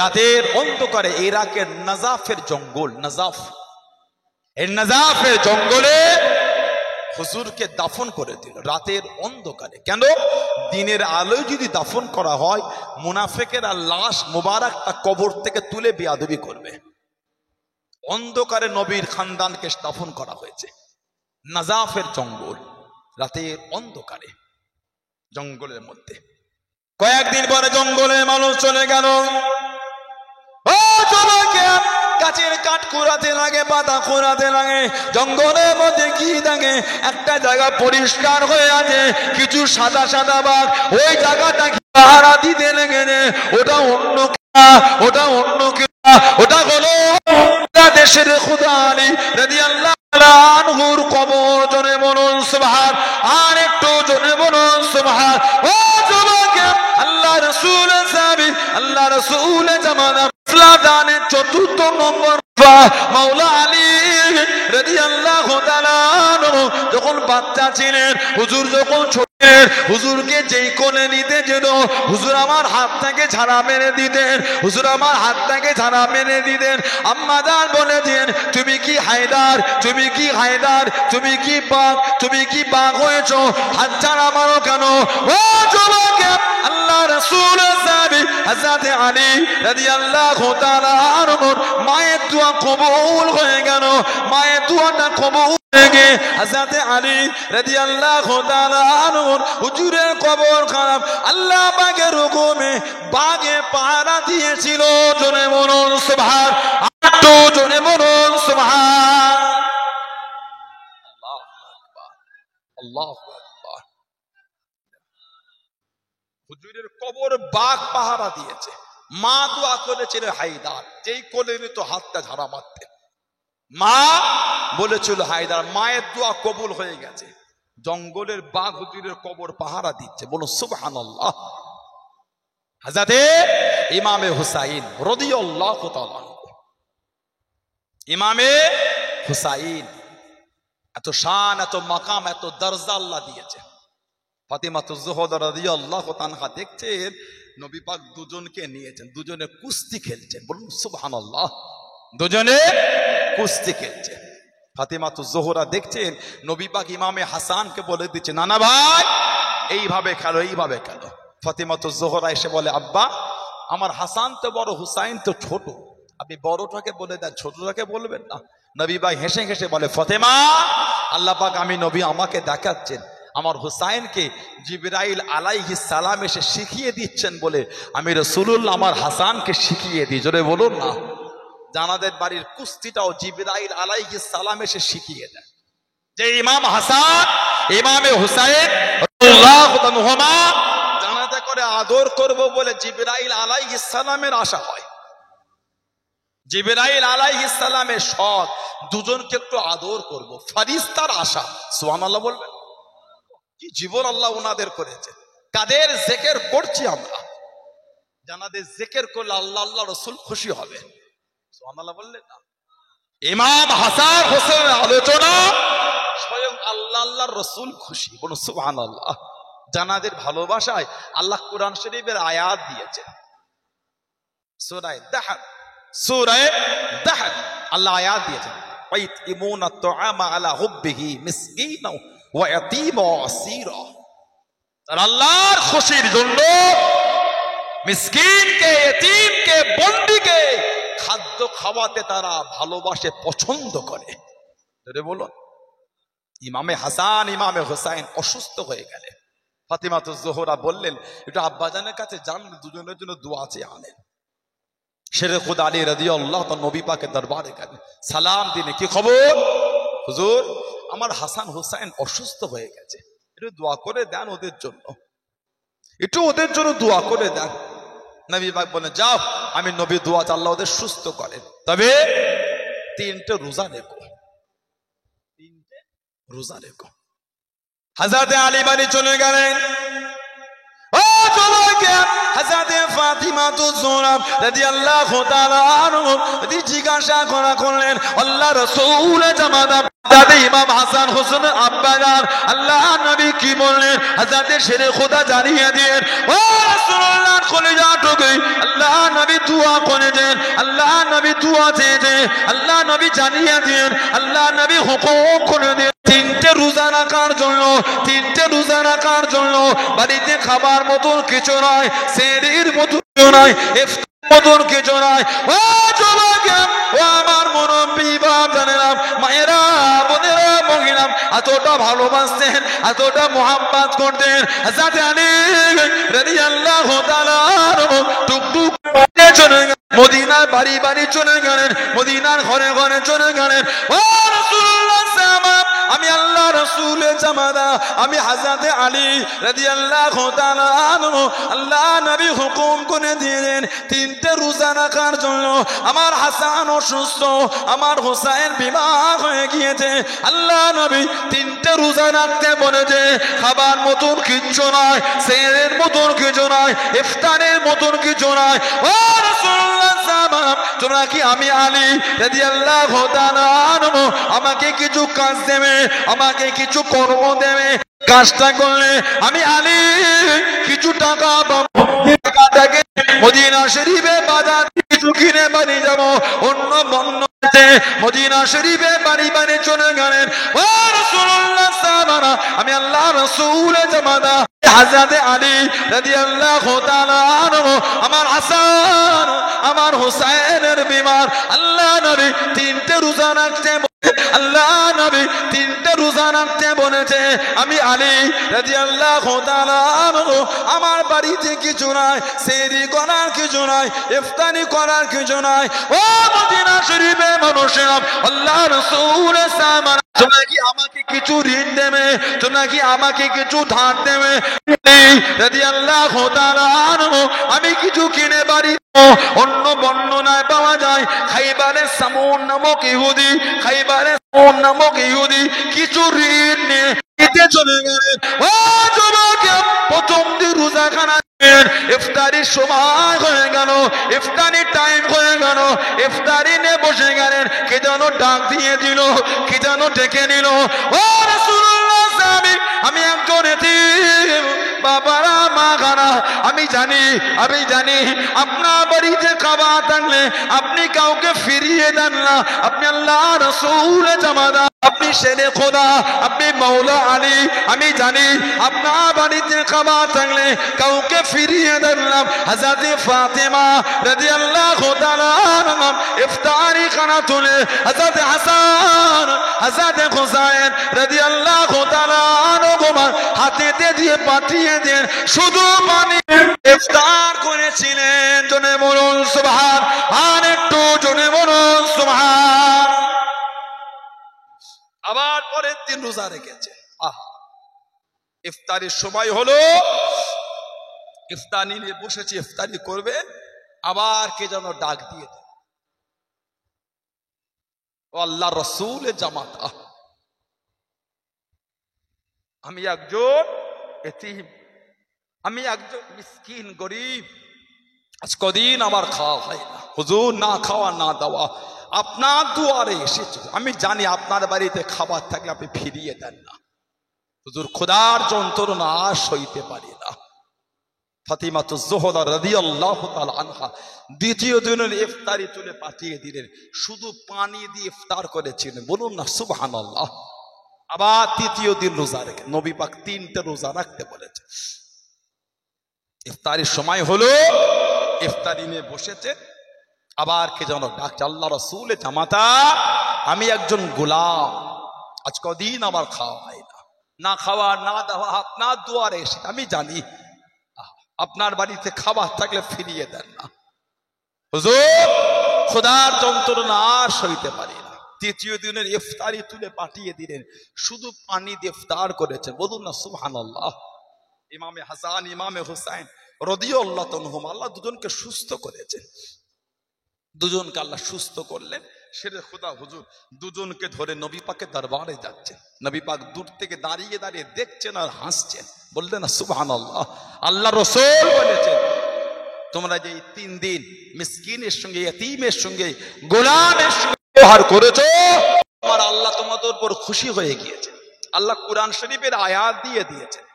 রাতের অন্ধকারে ইরাকের নাজাফের জঙ্গল, নাজাফ, এই নাজাফের জঙ্গলে হুজুরকে দাফন করে দিল রাতের অন্ধকারে। কেন? দিনের আলোয় যদি দাফন করা হয়, মুনাফিকেরা লাশ মুবারকটা কবর থেকে তুলে বেয়াদবি করবে। অন্ধকারে নবীর খানদানকে দাফন করা হয়েছে নাজাফের জঙ্গল, রাতের অন্ধকারে জঙ্গলের মধ্যে। কয়েকদিন পরে জঙ্গলের মানুষ চলে গেল। ও চলাকে গাছের কাঠ কুড়াতে লাগে, পাতা কুড়াতে লাগে, জঙ্গলের মধ্যে কি থাকে, একটা জায়গা পরিষ্কার হয়ে আছে, কিছু সাদা সাদা বাঘ ওই জায়গাটা পাহারা দিতে লেগেছে। ওটা অন্য কেনা, ওটা অন্য কেনা, ওটা হলো দেশের খুদা আলী রাদিয়াল্লাহু তাআলা আনহুর কবর। জোরে বলুন সুবহান, আর একটু জোরে বলুন সুবহান। ও যুবক, আল্লাহ রাসূল সাহাবী, আল্লাহ রাসূল জামানা ইসলামের চতুর্থ নম্বর মাওলা আলী রাদিয়াল্লাহু তাআলা যখন বাচ্চা ছিলেন, হুজুর যখন ছোটেন, হুজুরকে যেই কোলে নিতে যেত, হুজুর আমার হাতটাকে ঝাড়া মেরে দিতেন, হুজুর আমার হাতটাকে ঝাড়া মেরে দিতেন। আম্মা জান বলেছেন, তুমি কি হায়দার, তুমি কি হায়দার, তুমি কি বাঘ, তুমি কি বাঘ হয়েছো, হাত ঝাড়া মারো কেন? ও যুবক, আল্লাহ রাসূল সাহাবী হযরত আলী রাদিয়াল্লাহু তাআলা আনহুর মায়ের দোয়া কবুল হয়ে গেল। মায়ের দোয়াটা কবুল হয়ে গিয়ে হযরত আলী রাদিয়াল্লাহু তাআলা আনহুর হুজুরের কবর খারাপ আল্লাহ পাকের হুকুমে বাগে পাহারা দিয়েছিল। জোরে বলুন সুবহান, আটো জোরে বলুন সুবহান। আল্লাহু আকবার, আল্লাহু আকবার। হুজুরের কবর বাঘ পাহারা দিয়েছে। মা দোয়া করেছিল হায়দার, যেই কোলে নিত হাতটা ঝাড়া মারতেন। মা বলেছিল হায়দার, মায়ের দোয়া কবুল হয়ে গেছে। জঙ্গলের বাঘ হুজুরের কবর পাহারা দিচ্ছে, বলো সুবহানাল্লাহ। হযরতে ইমামে হুসাইন রাদিয়াল্লাহু তাআলা, ইমামে হুসাইন, এত শান, এত মাকাম, এত দরজা আল্লাহ দিয়েছে। ফাতিমাতুজ জোহরা রাদিয়াল্লাহু তাআলা দেখছেন নবী পাক দুজনকে নিয়েছেন, দুজনে কুস্তি খেলছেন, বলুন সুবহানাল্লাহ। দুজনে কুস্তি খেলছেন। ফাতিমাতুজ জোহরা দেখছেন নবী পাক ইমামে হাসানকে বলে দিচ্ছে, নানা ভাই এইভাবে খেলো, এইভাবে খেলো। ফাতিমাতুজ জোহরা এসে বলে, আব্বা আমার হাসান তো বড়, হুসাইন তো ছোট, আপনি বড়টাকে বলে দেন, ছোটটাকে বলবেন না। নবী ভাই হেসে হেসে বলে, ফাতেমা আল্লাহ পাক আমি নবী আমাকে দেখাচ্ছেন আমার হুসাইনকে জিবরাইল আলাইহিস সালাম এসে শিখিয়ে দিচ্ছেন বলে আমি রাসূলুল্লাহ আমার হাসানকে শিখিয়ে দিই। জোরে বলুন না। জানাদের বাড়ির কুস্তিটাও জিবরাইল আলাইহিস সালাম এসে শিখিয়ে দেন যে ইমাম হাসান ইমামে হুসাইন রাদিয়াল্লাহু তাআলা জানাজা করে আদর করব বলে জিবরাইল আলাইহিস সালামের আশা হয়। জিবরাইল আলাইহিস সালামের শখ দুজনকে একটু আদর করব, ফেরেশতার আশা। সুবহানাল্লাহ বলবেন। কি জীবন আল্লাহ ওনাদের করেছে। কাদের জিকির করছি আমরা, জানাদের জিকির করলে আল্লাহ আল্লাহ রাসূল খুশি হবে। সুবহানাল্লাহ বললেন না। ইমাম হাসান হোসেনের আলোচনা স্বয়ং আল্লাহ আল্লাহর রাসূল খুশি। বলুন সুবহানাল্লাহ। জানাদের ভালোবাসায় আল্লাহ কোরআন শরীফের আয়াত দিয়েছেন। সূরা দাহর আল্লাহ আয়াত দিয়েছেন, ওয়াইতিমুনা তুআমা আলা হুব্বিহি মিসকিনা ওয়া ইয়াতীমা ওয়া আসীরা। আর আল্লাহর খুশির জন্য মিসকিনকে, ইতিমকে, বন্দীকে খাদ্য খাওয়াতে তারা ভালোবাসে, পছন্দ করে। বলুন। ইমামে হাসান ইমামে হুসাইন অসুস্থ হয়ে গেলে ফাতিমাতুজ জোহরা বললেন, একটু আব্বাজানের কাছে যান, দুজনের জন্য দোয়া চেয়ে আনেন। শেরে খুদা আলী রাদিয়াল্লাহু তাআলা নবী পাকের দরবারে গেলেন, সালাম দিনে, কি খবর হুজুর? আমার হাসান হুসাইন অসুস্থ হয়ে গেছে, একটু দোয়া করে দেন ওদের জন্য, একটু ওদের জন্য দোয়া করে দেন। নবী পাক বলেন, যাও আমি নবী দোয়া আল্লাহ ওদের সুস্থ করেন, তবে 3টে রোজা রেখো, 3টে রোজা রেখো। হযরত আলী বাড়ি চলে গেলেন। ও জোয়াকে হযরত ফাতিমাতুজ জোহরা রাদিয়াল্লাহু তাআলা আনহা জিজ্ঞাসা করলেন, আল্লাহ রাসূল জামাতা দাদা ইমাম হাসান হোসেন আব্বা জান আল্লাহ নবী কি বললেন? হযরত শেরে খোদা জানিয়ে দিলেন, ও রাসূলুল্লাহ কলিজা টুকু আল্লাহ নবী দোয়া করে দেন, আল্লাহ নবী দোয়া চেয়ে, আল্লাহ নবী জানিয়ে দিলেন, আল্লাহ নবী হুকুম করে দেন 3টে রোজা রাখার জন্য, 3টে রোজা রাখার জন্য। বাড়িতে খাবার মতন কিছু নয়, সেহরির মতন কিছু নয়, ইফতার মতন কিছু নয়। ও জোয়াকে, ও আমার মুরব্বি বাপ জানেন, মায়েরা, বোনেরা, মহিলা এতটা ভালোবাসতেন, এতটা মোহাম্মত করতেন। হযরত আলী রাদিয়াল্লাহু তাআলা টুকটুক করে চলে গেলেন মদিনার বাড়ি বাড়ি চলে গেলেন, মদিনার ঘরে ঘরে চলে গেলেন। ও রাসূলুল্লাহ সাল্লাল্লাহু আমি আল্লাহ রাসূলের জামাতা, আমি হযরত আলী রাদিয়াল্লাহু তাআলা আনহু আল্লাহ নবী হুকুম করে দিলেন 3টে রোজা রাখার জন্য। আমার হাসান অসুস্থ, আমার হুসাইন বিমার হয়ে গিয়েছে, আল্লাহ নবী 3টে রোজা রাখতে বলেছে। খাবার মতন কিছু নয়, সেহরের মতন কিছু নয়, ইফতারের মতন কিছু নয়। ও রাসূলুল্লাহ সাল্লাল্লাহু তোমরা কি আমি আলী রাদিয়াল্লাহু তাআলা আনহু আমাকে কিছু কাজ দেবে, আমাকে কিছু কর্ম দেবে, কাজটা করলে আমি আলী কিছু টাকা পাবো, টাকাটাকে মদিনা শরীফে বাজার কিছু কিনে বাড়ি যাবো। অন্য বন্ধ মদিনা শরীফে বাড়ি বাড়ি চলে গেলেন। ও রাসূলুল্লাহ সাল্লাল্লাহু আমি আল্লাহ রাসূলের জামাতা হযরত আলী রাদিয়াল্লাহু তাআলা আনহু আমার হাসান আমার হুসাইনের বিমার, আল্লাহ নবী 3টে রোজা রাখতে, আল্লাহ নবী 3টে রোজা রাখতে বলেছে। আমি আলী রাদিয়াল্লাহু তাআলা আনহু আমার বাড়িতে কিছু নাই, সেহরি করার কিছু নাই, ইফতারি করার কিছু নাই। ও মদিনা শরীফে মানুষেরা, আল্লাহ রাসূল সাল্লাল্লাহু তোমরা কি আমাকে কিছু ঋণ দেবে, তোমরা কি আমাকে কিছু ধার দেবে? রাদিয়াল্লাহু তাআলা আনহু আমি কিছু কিনে বাড়ি। অন্য বর্ণনায় পাওয়া যায় খাইবারে সামুন নামক ইহুদি, খাইবারে সামুন নামক ইহুদি কিছু ঋণ নিয়ে দিতে চলে গেলেন। ও যুবক, প্রথম দিন রোজাখানা ইফতারির সময় হয়ে গেল, ইফতারির টাইম হয়ে গেল, ইফতারি নিয়ে বসে গেলেন। কে যেন ডাক দিয়ে দিল, কে যেন ডেকে নিল। ও রাসূলুল্লাহ আমি একজন এতিম, বাবারা মাগারা, আমি জানি আপনার বাড়িতে খাবার থাকলে আপনি কাউকে ফিরিয়ে দেন না। আপনি আল্লাহ রাসূল জামাদার, আপনি শেরে খোদা, আপনি মাওলা আলী। আমি জানি আপনার বাড়িতে খাবার থাকলে কাউকে ফিরিয়ে দেন না। হযরত ফাতেমা রাদিয়াল্লাহু তাআলা ইফতারি খানা তুলে হযরত হাসান, হযরত হুসাইন রাদিয়াল্লাহু তাআলা হাতেতে দিয়ে পাঠিয়ে দেন, শুধু পানি ইফতার করেছিলেন। জনে বলুন সুবহান, আর একটু জনে বলুন সুবহান। আবার পরের দিন রোজা রেখেছে। আহা, ইফতারির সময় হলো, ইফতারি নিয়ে বসেছে, ইফতারি করবে, আবার কে যেন ডাক দিয়ে দেয়, ও আল্লাহ রসুলের জামাত, আমি একজন এতিম, আমি একজন মিসকিন গরিব, আজ কদিন আমার খাওয়া হয় না, হুজুর না খাওয়া না দেওয়া, আপনার দুয়ারে এসেছে, আমি জানি আপনার বাড়িতে খাবার থাকলে আপনি ফিরিয়ে দেন না, হুজুর খোদার যন্ত্রণা আর সইতে পারি না। ফাতিমাতুজ জোহরা রাদিয়াল্লাহু তাআলা আনহা দ্বিতীয় দিনের ইফতারি তুলে পাঠিয়ে দিলেন, শুধু পানি দিয়ে ইফতার করেছিলেন, বলুন না সুবহানাল্লাহ। আবার তৃতীয় দিন রোজা রেখে, নবী পাক 3টে রোজা রাখতে বলেছে। ইফতারির সময় হলো, ইফতারি নিয়ে বসেছে, আবার কে যেন ডাকছে, আল্লাহ রাসূলের জামাতা, আমি একজন গোলাম, আজ কদিন আমার খাওয়া হয় না, না খাওয়া না দেওয়া, আপনার দুয়ারে এসে, আমি জানি আপনার বাড়িতে খাবার থাকলে ফিরিয়ে দেন না, হুজুর খোদার যন্ত্রণা আর সইতে পারি না। তৃতীয় দিনের ইফতারি তুলে পাঠিয়ে দিলেন, শুধু পানি দিয়ে ইফতার করেছেন, বলুন না সুবহানাল্লাহ। ইমামে হাসান, ইমামে হুসাইন রাদিয়াল্লাহু তাআলা আল্লাহ দুজনকে সুস্থ করেছেন, দুজনকে আল্লাহ সুস্থ করলেন। শেরে খোদা হুজুর দুজনকে ধরে নবী পাকের দরবারে যাচ্ছেন, নবী পাক দূর থেকে দাঁড়িয়ে দাঁড়িয়ে দেখছেন আর হাসছেন, বললেন না সুবহানাল্লাহ। আল্লাহ রাসূল বলেছেন, তোমরা যে 3 দিন মিসকিনের সঙ্গে, ইতিমের সঙ্গে, গোলামের সঙ্গে ব্যবহার করেছো, আমার আল্লাহ তোমাদের উপর খুশি হয়ে গিয়েছে। আল্লাহ কুরআন শরীফের আয়াত দিয়ে দিয়েছেন,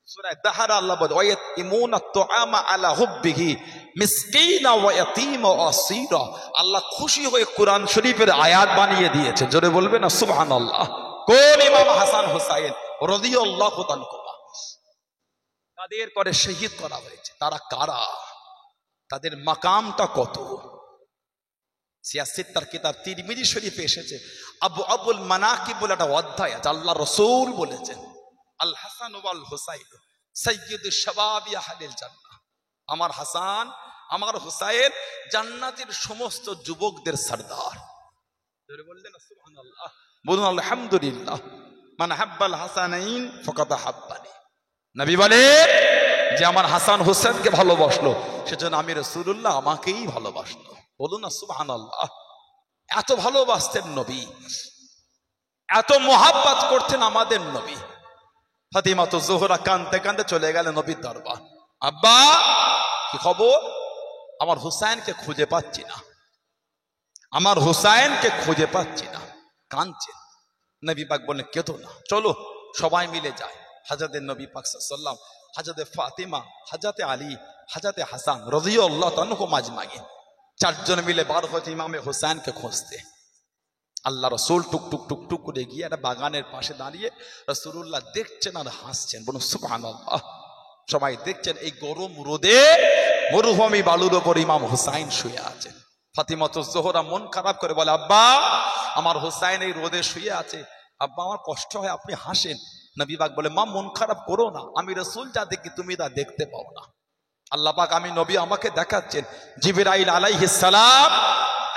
সূরা দাহর আল্লাহ বলে, ওয়ায়াতিমুনা তুআমা আলা হুব্বিহি মিসকিনা ওয়া ইয়াতীমা ওয়া আসীরা। আল্লাহ খুশি হয়ে কুরআন শরীফের আয়াত বানিয়ে দিয়েছে, জোরে বলবে না সুবহানাল্লাহ। কোন ইমাম হাসান হুসাইন রাদিয়াল্লাহু তাআলা তাদের করে শহীদ করা হয়েছে, তারা কারা, তাদের মাকামটা কত। সিয়াসিত্তার কিতাব তিরমিজি শরীফে এসেছে, আবুল মানাকিব বলে একটা অধ্যায় আছে, আল্লাহ রাসূল বলেছেন, আল হাসান ওয়াল হুসাইন সাইয়্যিদুশ শাবাবি আহলিল জান্নাহ। আমার হাসান, আমার হুসাইন জান্নাতের সমস্ত যুবকদের সরদার। জোরে বললেন না সুবহানাল্লাহ, বলুন আলহামদুলিল্লাহ। মান হাব্বাল হাসানাইন ফাকাদ হাব্বানি। নবী বলে যে আমার হাসান হুসাইনকে ভালোবাসলো, সেজন্য আমি রাসূলুল্লাহ আমাকেই ভালোবাসলো, বলুন না সুবহানাল্লাহ। এত ভালোবাসতেন নবী, এত মোহাব্বত করতেন আমাদের নবী। ফাতিমাতুজ জোহরা কাঁদতে কাঁদতে চলে গেলেন নবীর দরবার, আব্বা কি খবর, আমার হুসাইনকে খুঁজে পাচ্ছি না, আমার হুসাইনকে খুঁজে পাচ্ছি না, কাঁদছেন। নবী পাক বললেন, কেঁদো না, চলো সবাই মিলে যায়। হযরতে নবী পাক সাল্লাল্লাহু আলাইহি ওয়াসাল্লাম, হযরতে ফাতিমা, হযরতে আলী, হযরতে হাসান রাদিয়াল্লাহু তাআলা মাজমাইন 4 জন মিলে বার হতে ইমামে হুসাইনকে খুঁজতে। আল্লাহ রাসূল টুক টুক টুক টুক করে গিয়ে একটা বাগানের পাশে দাঁড়িয়ে রাসূলুল্লাহ দেখছেন আর হাসছেন, বলুন সুবহানাল্লাহ। সবাই দেখছেন, এই গরম রোদে মরুভূমি বালুর ওপর ইমাম হুসাইন শুয়ে আছেন। ফাতিমাতুজ জোহরা মন খারাপ করে বলে, আব্বা আমার হুসাইন এই রোদে শুয়ে আছে, আব্বা আমার কষ্ট হয়, আপনি হাসেন। নবী পাক বলে, মা মন খারাপ করো না, আমি রাসূল যা দেখি তুমি তা দেখতে পাও না। আল্লাহ পাক, আমি নবী আমাকে দেখাচ্ছেন, জিবরাইল আলাইহিস সালাম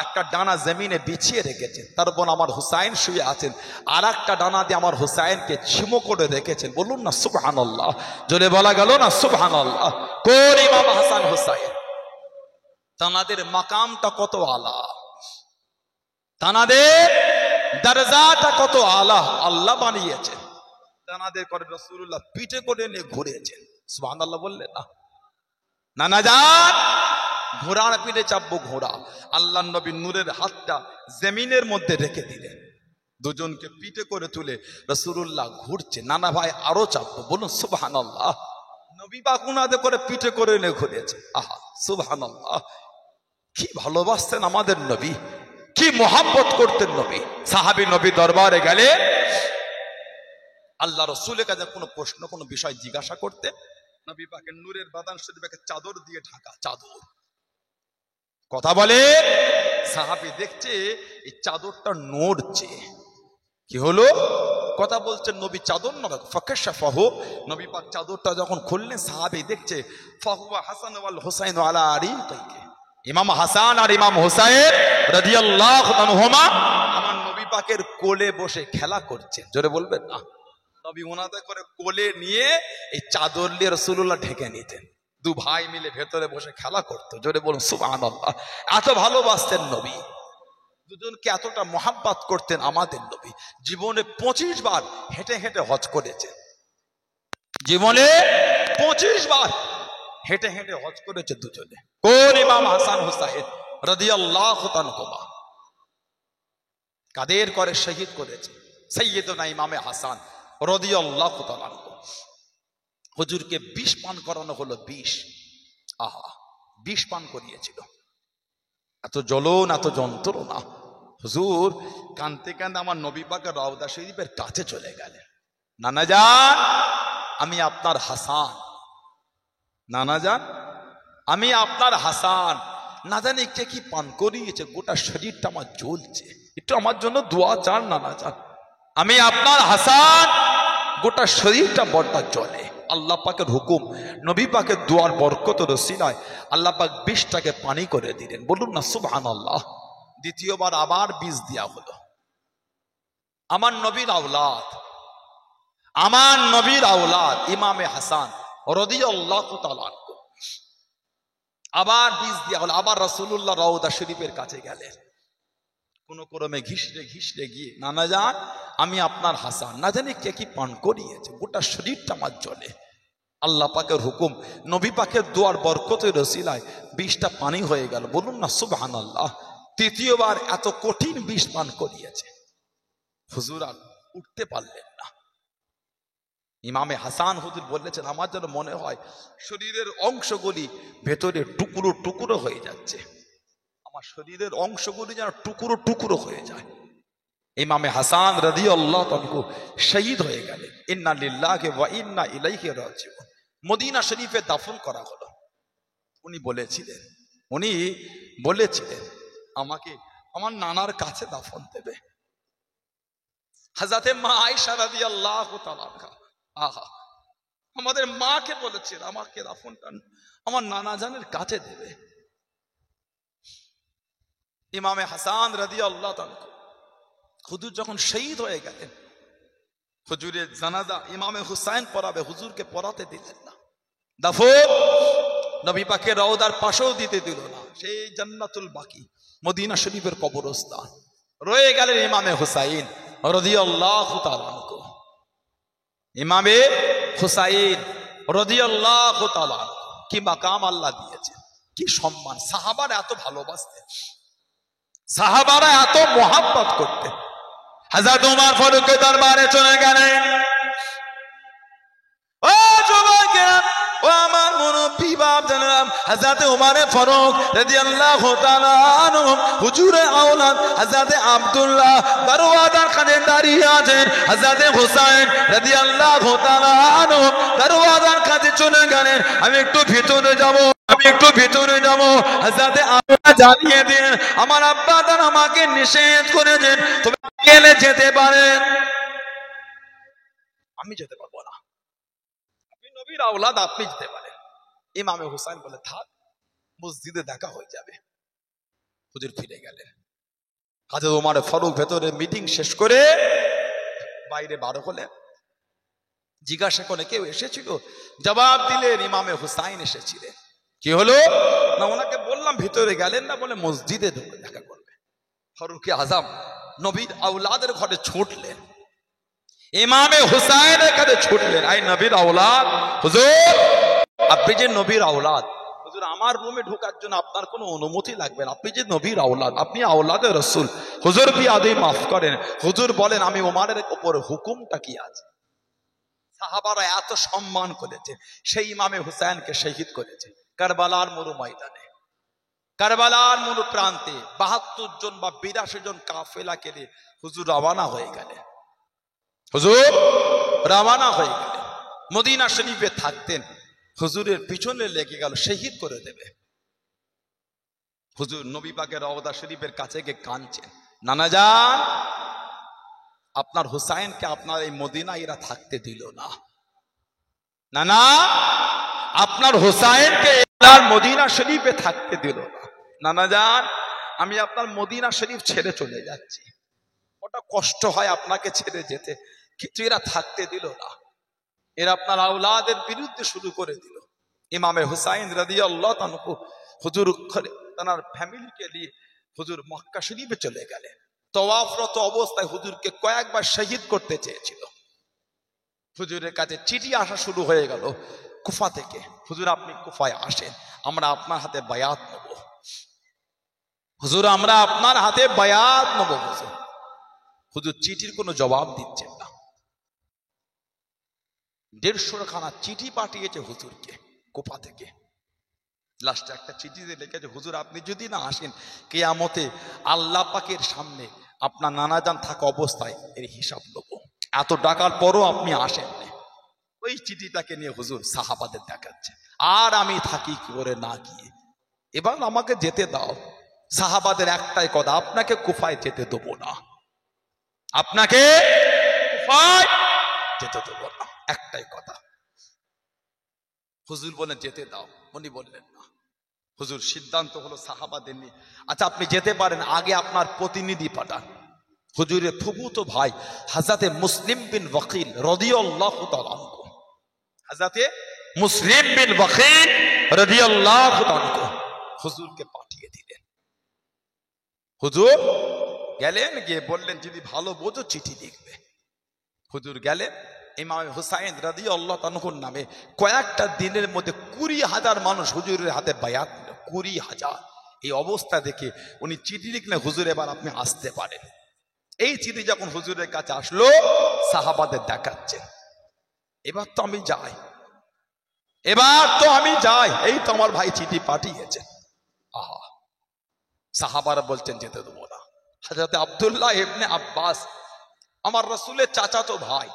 একটা ডানা জমিনে বিছিয়ে রেখেছেন, তার উপর আমার হুসাইন শুয়ে আছেন, আর একটা ডানা দিয়ে আমার হুসাইনকে ছিমো করে রেখেছেন, বলুন না সুবহানাল্লাহ। জোরে বলা গেল না সুবহানাল্লাহ। কোন ইমাম হাসান হুসাইন, তানাদের মাকামটা কত আলা, তানাদের দরজাটা কত আলা, আল্লাহ বানিয়েছেন। তানাদের করে রাসূলুল্লাহ পিঠে করে নিয়ে ঘুরেছেন, সুবহানাল্লাহ বললেন না, নানা যান ঘোড়ার পিঠে চাপবো, ঘোড়া। আল্লাহ নবী নূরের হাতটা জমিনের মধ্যে রেখে দিলেন, দুজনকে পিঠে করে তুলে রাসূলুল্লাহ ঘুরছে, নানা ভাই আরো চাপবো, বলুন সুবহানাল্লাহ। নবী পাক উনাদে করে পিঠে করে এনে ঘুরেছে। আহা সুবহানাল্লাহ, কি ভালোবাসতেন আমাদের নবী, কি মোহাব্বত করতেন নবী। সাহাবী নবী দরবারে গেলে আল্লাহ রসুলের কাছে কোনো প্রশ্ন কোনো বিষয় জিজ্ঞাসা করতে, নবী পাকের নূরের বাদান শরীফকে চাদর দিয়ে ঢাকা, চাদর কথা বলে। সাহাবী দেখছে এই চাদরটা নড়ছে, কি হলো কথা বলছেন নবী চাদর না ফাকাশাফাহু, নবী পাক চাদরটা যখন খুললেন সাহাবী দেখছে ফাহুয়া হাসান ওয়াল হুসাইন আলা আরিকাইহি, ইমাম হাসান আর ইমাম হুসাইন রাদিয়াল্লাহু আনহুমা আমার নবী পাকের কোলে বসে খেলা করছেন। জোরে বলবেন না। নবী ওনাদের করে কোলে নিয়ে এই চাদর দিয়ে রাসূলুল্লাহ ঢেকে নিতেন, দু ভাই মিলে ভেতরে বসে খেলা করতো। জোরে বলুন সুবহানাল্লাহ। এত ভালোবাসতেন নবী, দুজনকে এতটা মোহাব্বত করতেন আমাদের নবী। জীবনে 25 বার হেঁটে হেঁটে হজ করেছেন, জীবনে 25 বার হেঁটে হেঁটে হজ করেছে দুজনে। কোন ইমাম হাসান হুসাইন রাদিয়াল্লাহু তাআলা কাদের করে শহীদ করেছে সাইয়্যিদুনা ইমামে হাসান রাদিয়াল্লাহু তাআলা। হুজুরকে 20 পান করানো হলো, 20। আহা 20 পান করিয়েছিল। এত জ্বলন এত যন্ত্রণা। হুজুর কাঁদতে কাঁদতে আমার নবী পাকের রওজা শরীফের কাছে চলে গেলেন। নানা যান আমি আপনার হাসান, নানা যান আমি আপনার হাসান, না জানি কে কি পান করিয়েছে, গোটা শরীরটা আমার জ্বলছে, একটু আমার জন্য দোয়া চান নানা যান। আমি আপনার হাসান, গোটা শরীরটা বড়টা জ্বলে। আল্লাহ পাকের হুকুম, নবী পাকের দোয়ার বরকত রসিলায় আল্লাহ পাক 20টাকে পানি করে দিলেন। বলুন না সুবহানাল্লাহ। দ্বিতীয়বার আবার 20 দেওয়া হলো। আমার নবীর আওলাদ, আমার নবীর আওলাদ ইমামে হাসান রাদিয়াল্লাহু তাআলা আবার 20 দেওয়া হলো। আবার রাসূলুল্লাহ রওজা শরীফের কাছে গেলেন, কোন ক্রমে ঘিসড়ে ঘিসড়ে গিয়ে নানা যান আমি আপনার হাসান, না জানি কে কি পান করিয়েছে, গোটা শরীরটা আমার জ্বলে। আল্লাহ পাকের হুকুম, নবী পাকের দোয়ার বরকতের রসিলায় 20টা পানি হয়ে গেল। বলুন না সুবহানাল্লাহ। তৃতীয়বার এত কঠিন 20 পান করিয়েছে, হুজুর আর উঠতে পারলেন না। ইমামে হাসান হুজুর বলেছেন আমার যেন মনে হয় শরীরের অংশগুলি ভেতরে টুকরো টুকরো হয়ে যাচ্ছে, আমার শরীরের অংশগুলি যেন টুকরো টুকরো হয়ে যায়। ইমামে হাসান রাদিয়াল্লাহু তাআলা শহীদ হয়ে গেলেন। ইন্না লিল্লাহি ওয়া ইন্না ইলাইহি রাজিউন। মদিনা শরীফে দাফন করা হলো। উনি বলেছিলেন আমাকে আমার নানার কাছে দাফন দেবে। হযরতে মা আয়েশা রাদিয়াল্লাহু তাআলা আহা আমাদের মাকে বলেছেন আমাকে দাফনটা আমার নানা জানের কাছে দেবে। ইমামে হাসান রাদিয়াল্লাহু তাআলা হুজুর যখন শহীদ হয়ে গেলেন, হুজুরের জানাজা ইমামে হুসাইন পড়াবে, হুজুরকে পড়াতে দিলেন না। দাফন নবী পাকের রওজার পাশেও দিতে দিল না। সেই জান্নাতুল বাকি মদিনা শরীফের কবরস্থান রয়ে গেলেন ইমামে হুসাইন রাদিয়াল্লাহু তাআলা আনহু। ইমামে হুসাইন রাদিয়াল্লাহু তাআলা আনহু কি মাকাম আল্লাহ দিয়েছে, কি সম্মান। সাহাবারা এত ভালোবাসতেন, সাহাবারা এত মোহাব্বত করতেন। হযরত ওমর ফারুকের দরবারে চলে গেলেন। ও যুবকেরা, ও আমার মুরব্বি বাপ জানেন, হযরত ওমর ফারুক রাদিয়াল্লাহু তাআলা আনহু হুজুরের আওলাদ হযরত আব্দুল্লাহ দরওয়াজার কাছে দাঁড়িয়ে আছেন। হযরত হুসাইন রাদিয়াল্লাহু তাআলা আনহু দরওয়াজার কাছে চলে গেলেন। আমি একটু ভিতরে যাব, আমি একটু ভিতরে যাব। হযরতে আব্বা জানিয়ে দিন আমার আব্বা তার আমাকে নিষেধ করেছেন, তুমি গেলে যেতে পারেন, আমি যেতে পারবো না। আপনি নবীর আওলাদ, আপনি যেতে পারেন। ইমামে হুসাইন বলে থাক, মসজিদে দেখা হয়ে যাবে। হুজুর ফিরে গেলেন। হযরত ওমর ফারুক ভেতরে মিটিং শেষ করে বাইরে বারো হলেন। জিজ্ঞাসা করে কেউ এসেছিল? জবাব দিলেন ইমামে হুসাইন এসেছিলেন। কি হলো না, ওনাকে বললাম ভিতরে গেলেন না, বলে মসজিদে দেখা করবে। ফারুকে আজম নবীর আওলাদের ঘরে ছুটলেন, ইমামে হুসাইনের কাছে ছুটলেন। আই নবীর আওলাদ, হুজুর আপনি যে নবীর আওলাদ, হুজুর আমার রুমে ঢোকার জন্য আপনার কোনো অনুমতি লাগবে না, আপনি যে নবীর আওলাদ, আপনি আওলাদে রাসূল, হুজুর বিয়াদবি মাফ করেন। হুজুর বলেন আমি ওমরের উপর হুকুমটা কি আছে? সাহাবারা এত সম্মান করেছে, সেই ইমামে হুসাইনকে শহীদ করেছে কারবালার মরু ময়দানে। কারবালার মরু প্রান্তে ৭২ জন বা ৮২ জন কাফেলাকে নিয়ে হুজুর রওনা হয়ে গেলেন। হুজুর রওনা হয়ে গেলেন, মদিনা শরীফে থাকতেন, হুজুরের পিছনে লেগে গেল শহীদ করে দেবে। হুজুর নবী পাকের রওজা শরীফের কাছে গিয়ে কাঁদছেন, নানা জান, আপনার হুসাইনকে আপনার এই মদিনা এরা থাকতে দিল না। নানা, আপনার হুসাইনকে আপনার মদিনা শরীফে থাকতে দিল না। নানা জান, আমি আপনার মদিনা শরীফ ছেড়ে চলে যাচ্ছি, ওটা কষ্ট হয় আপনাকে ছেড়ে যেতে, কিন্তু এরা থাকতে দিল না। এরা আপনার আওলাদের বিরুদ্ধে শুরু করে দিল। ইমামে হুসাইন রাদিয়াল্লাহু আনহু হুজুর তার ফ্যামিলিকে নিয়ে হুজুর মক্কা শরীফে চলে গেলেন। তওয়াফরত অবস্থায় হুজুরকে কয়েকবার শহীদ করতে চেয়েছিল। হুজুরের কাছে চিঠি আসা শুরু হয়ে গেল কুফা থেকে, হুজুর আপনি কুফায় আসেন, আমরা আপনার হাতে বায়াত নেব। হুজুর আমরা আপনার হাতে বায়াত নেব। হুজুর চিঠির কোনো জবাব দিচ্ছেন না। ১৫০ খানা চিঠি পাঠিয়েছে হুজুরকে কুফা থেকে। লাস্টে একটা চিঠিতে লিখেছে, হুজুর আপনি যদি না আসেন, কিয়ামতে আল্লাহ পাকের সামনে আপনার নানাজান থাকা অবস্থায় এর হিসাব নেব। এত ডাকার পরও আপনি আসেন না। ওই চিঠিটাকে নিয়ে হুজুর সাহাবাদের দেখাচ্ছে, আর আমি থাকি কি করে না গিয়ে, এবার আমাকে যেতে দাও। সাহাবাদের একটাই কথা, আপনাকে কুফায় যেতে দেবো না, আপনাকে কুফায় যেতে দেবো না, একটাই কথা। হুজুর বলেন যেতে দাও, উনি বললেন না। হুজুর সিদ্ধান্ত হলো সাহাবাদের নিয়ে, আচ্ছা আপনি যেতে পারেন, আগে আপনার প্রতিনিধি পাঠান। হুজুরের ফুফুতো ভাই হযরতে মুসলিম বিন ওয়াকিল রাদিয়াল্লাহু তাআলা আনহু, হযরতে মুসলিম বিন ওয়াকিল রাদিয়াল্লাহু তাআলা আনহু হুজুরকে পাঠিয়ে দিলেন। হুজুর গেলেন, গিয়ে বললেন যদি ভালো বোঝো চিঠি লিখবে। হুজুর গেলেন, ইমাম হুসাইন রাদিয়াল্লাহু আনহুর নামে কয়েকটা দিনের মধ্যে ২০,০০০ মানুষ হুজুরের হাতে বায়াত নিল। ২০,০০০। এই অবস্থা দেখে উনি চিঠি লিখলেন, হুজুর এবার আপনি আসতে পারেন। এই চিঠি যখন হুজুরের কাছে আসলো, সাহাবাদের দেখাচ্ছেন, এবার তো আমি যাই, এবার তো আমি যাই, এই তো আমার ভাই চিঠি পাঠিয়েছে। আহা, সাহাবারা বলছেন যেতে দেবো না। হযরত আব্দুল্লাহ ইবনে আব্বাস, আমার রাসূলের চাচাতো ভাই,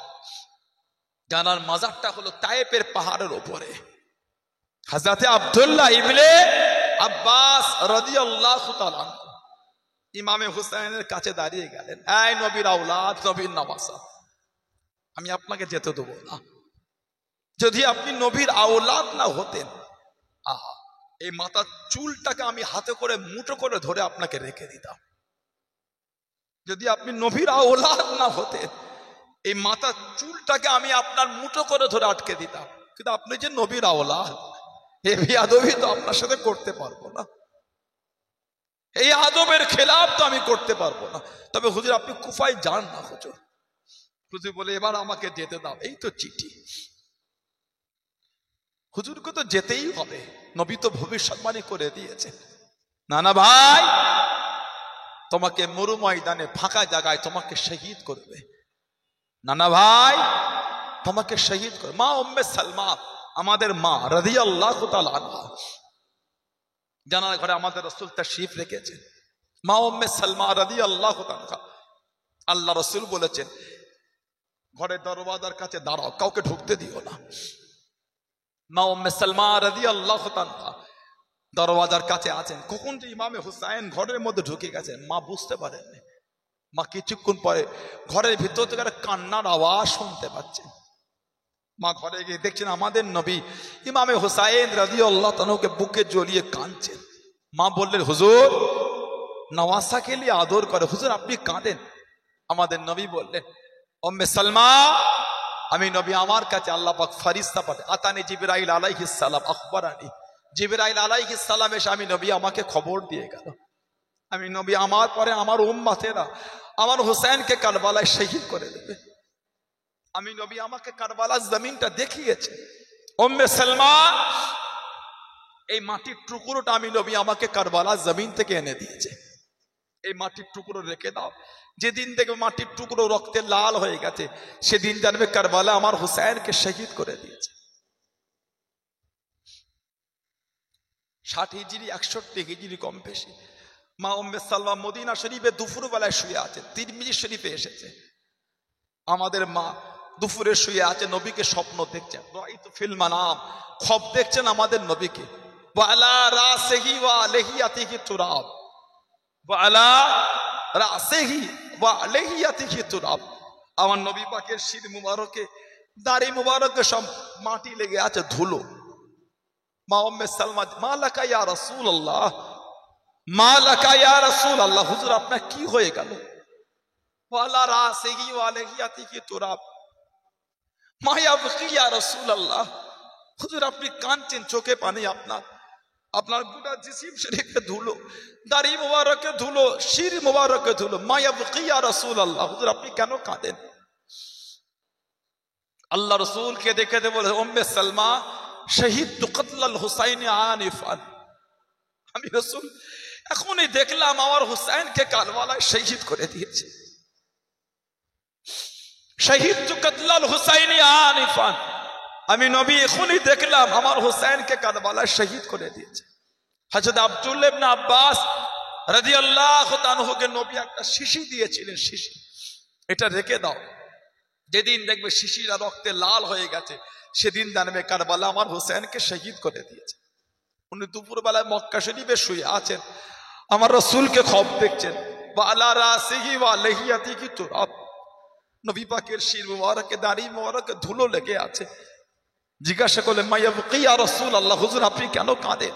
জানার মাজারটা হলো তায়েফের পাহাড়ের উপরে। হযরত আব্দুল্লাহ ইবনে আব্বাস রাদিয়াল্লাহু তাআলা আনহু ইমামে হুসাইনের কাছে দাঁড়িয়ে গেলেন, এই নবীর আওলাদ, নবীর নওয়াসা, আমি আপনাকে যেতে দেবো না। যদি আপনি নবীর আওলাদ না হতেন, আহা, এই মাথার চুলটাকে আমি হাতে করে মুঠো করে ধরে আপনাকে রেখে দিতাম। যদি আপনি নবীর আওলাদ না হতেন, এই মাথার চুলটাকে আমি আপনার মুঠো করে ধরে আটকে দিতাম। কিন্তু আপনি যে নবীর আওলাদ, এই বেয়াদবি তো আপনার সাথে করতে পারবো না, এই আদবের খেলাফ তো আমি করতে পারবো না। তবে হুজুর আপনি কুফায় যান না। হুজুর হুজুর বলে এবার আমাকে যেতে দাও, এই তো চিঠি। হুজুরকে তো যেতেই হবে, নবী তো ভবিষ্যৎবাণী করে দিয়েছে। নানা ভাই, তোমাকে মরু ময়দানে ফাঁকা জায়গায় তোমাকে শহীদ করবে। নানা ভাই, তোমাকে শহীদ করবে। মা উম্মে সালমা, আমাদের মা রাদিয়াল্লাহু তাআলা আনহা, জানার ঘরে আমাদের রাসূল তাশরীফ রেখেছেন। মা উম্মে সালমা রাদিয়াল্লাহু তাআলা, আল্লাহ রাসূল বলেছেন ঘরের দরওয়াজার কাছে দাঁড়াও, কাউকে ঢুকতে দিও না। মা উম্মে সালমা রাদিয়াল্লাহু তাআলা দরওয়াজার কাছে আছেন। কখন যে ইমামে হুসাইন ঘরের মধ্যে ঢুকে গেছেন মা বুঝতে পারেননি। মা কিছুক্ষণ পরে ঘরের ভিতর থেকে কান্নার আওয়াজ শুনতে পাচ্ছেন। মা ঘরে গিয়ে দেখছেন আমাদের নবী ইমামে হুসাইন রাদিয়াল্লাহু তাআলাকে বুকে জড়িয়ে কাঁদছেন। মা বললেন, হুজুর নওয়াসাকে নিয়ে আদর করে, হুজুর আপনি কাঁদেন। আমাদের নবী বললেন, উম্মে সালমা, আমি নবী, আমার কাছে আল্লাহ পাক ফেরেশতা পাঠায়, আতানি জিবরাইল আলাইহিস সালাম আখবরানি, জিবরাইল আলাইহিস সালাম এসে আমি নবী আমাকে খবর দিয়ে গেল, আমি নবী আমার পরে আমার উম্মতেরা আমার হুসাইনকে কারবালায় শহীদ করে দেবে। আমি নবী আমাকে কারবালার জমিনটা দেখিয়েছে। উম্মে সালমা, এই মাটির টুকরোটা আমি নবী আমাকে কারবালার জমিন থেকে এনে দিয়েছে। এই মাটির টুকরো রেখে দাও। যেদিন দেখবে মাটির টুকরো রক্তে লাল হয়ে গেছে, সেদিন জানবে কারবালা আমার হুসাইনকে শহীদ করে দিয়েছে। 60 হিজরি 61 হিজরি কম বেশি। মা উম্মে সালমা মদিনা শরীফে দুপুর বেলায় শুয়ে আছে, তিরমিজি শরীফে এসেছে। আমাদের মা দুপুরে শুয়ে আছে, নবীকে স্বপ্ন দেখছেন, রাইতু ফিল মানাম, খব দেখছেন আমাদের নবীকে। ওয়ালা রাসিহি ওয়া আলাইহিয়াতিহি তুরাব, ওয়ালা রাসিহি ওয়া আলাইহিয়াতিহি তুরাব। আমার নবী পাকের শির মুবারকে, দাড়ি মুবারকে সব মাটি লেগে আছে, ধুলো। মা উম্মে সালমা, মা লাকা ইয়া রাসূলুল্লাহ, মা লাকা ইয়া রাসূলুল্লাহ, হুজুর আপনার কি হয়ে গেল? ওয়ালা রাসিহি ওয়া আলাইহিয়াতিহি তুরাব, মা ইয়াবকি ইয়া রাসূলুল্লাহ, হুজুর আপনি কাঁদছেন, চোখে পানি আপনার, আপনার গোটা জিসিম শরীফে ধুলো, দাড়ি মুবারকে ধুলো, শির মুবারকে ধুলো, মা ইয়াবকি ইয়া রাসূলুল্লাহ, হুজুর আপনি কেন কাঁদেন? আল্লাহ রাসূলকে দেখে বলে, উম্মে সালমা শহীদতু কতলাল হুসাইন আনিফান, আমি রাসূল এখনই দেখলাম আমার হুসাইনকে কারবালায় শহীদ করে দিয়েছে। শহীদতু কতলাল হুসাইন আনিফান, আমি নবী এখনই দেখলাম আমার হুসাইনকে কারবালায় শহীদ করে দিয়েছে। হযরত আব্দুল্লাহ ইবনে আব্বাস রাদিয়াল্লাহু তাআলাকে নবী একটা শিশি দিয়েছিলেন, শিশি, এটা রেখে দাও, যেদিন দেখবে শিশিরা রক্তে লাল হয়ে গেছে, সেদিন জানবে কারবালা আমার হুসাইনকে শহীদ করে দিয়েছে। উনি দুপুর বেলায় মক্কা শরীফে শুয়ে আছেন, আমার রাসূলকে খব দেখছেন, ওয়ালা রাসিহি ওয়া আলাইহিয়াতিহি তুরাব, নবী পাকের শির মুবারকে, দাড়ি মুবারকে ধুলো লেগে আছে। জিজ্ঞাসা করলেন, মা ইয়াবকি ইয়া রাসূলুল্লাহ, হুজুর আপনি কেন কাঁদেন?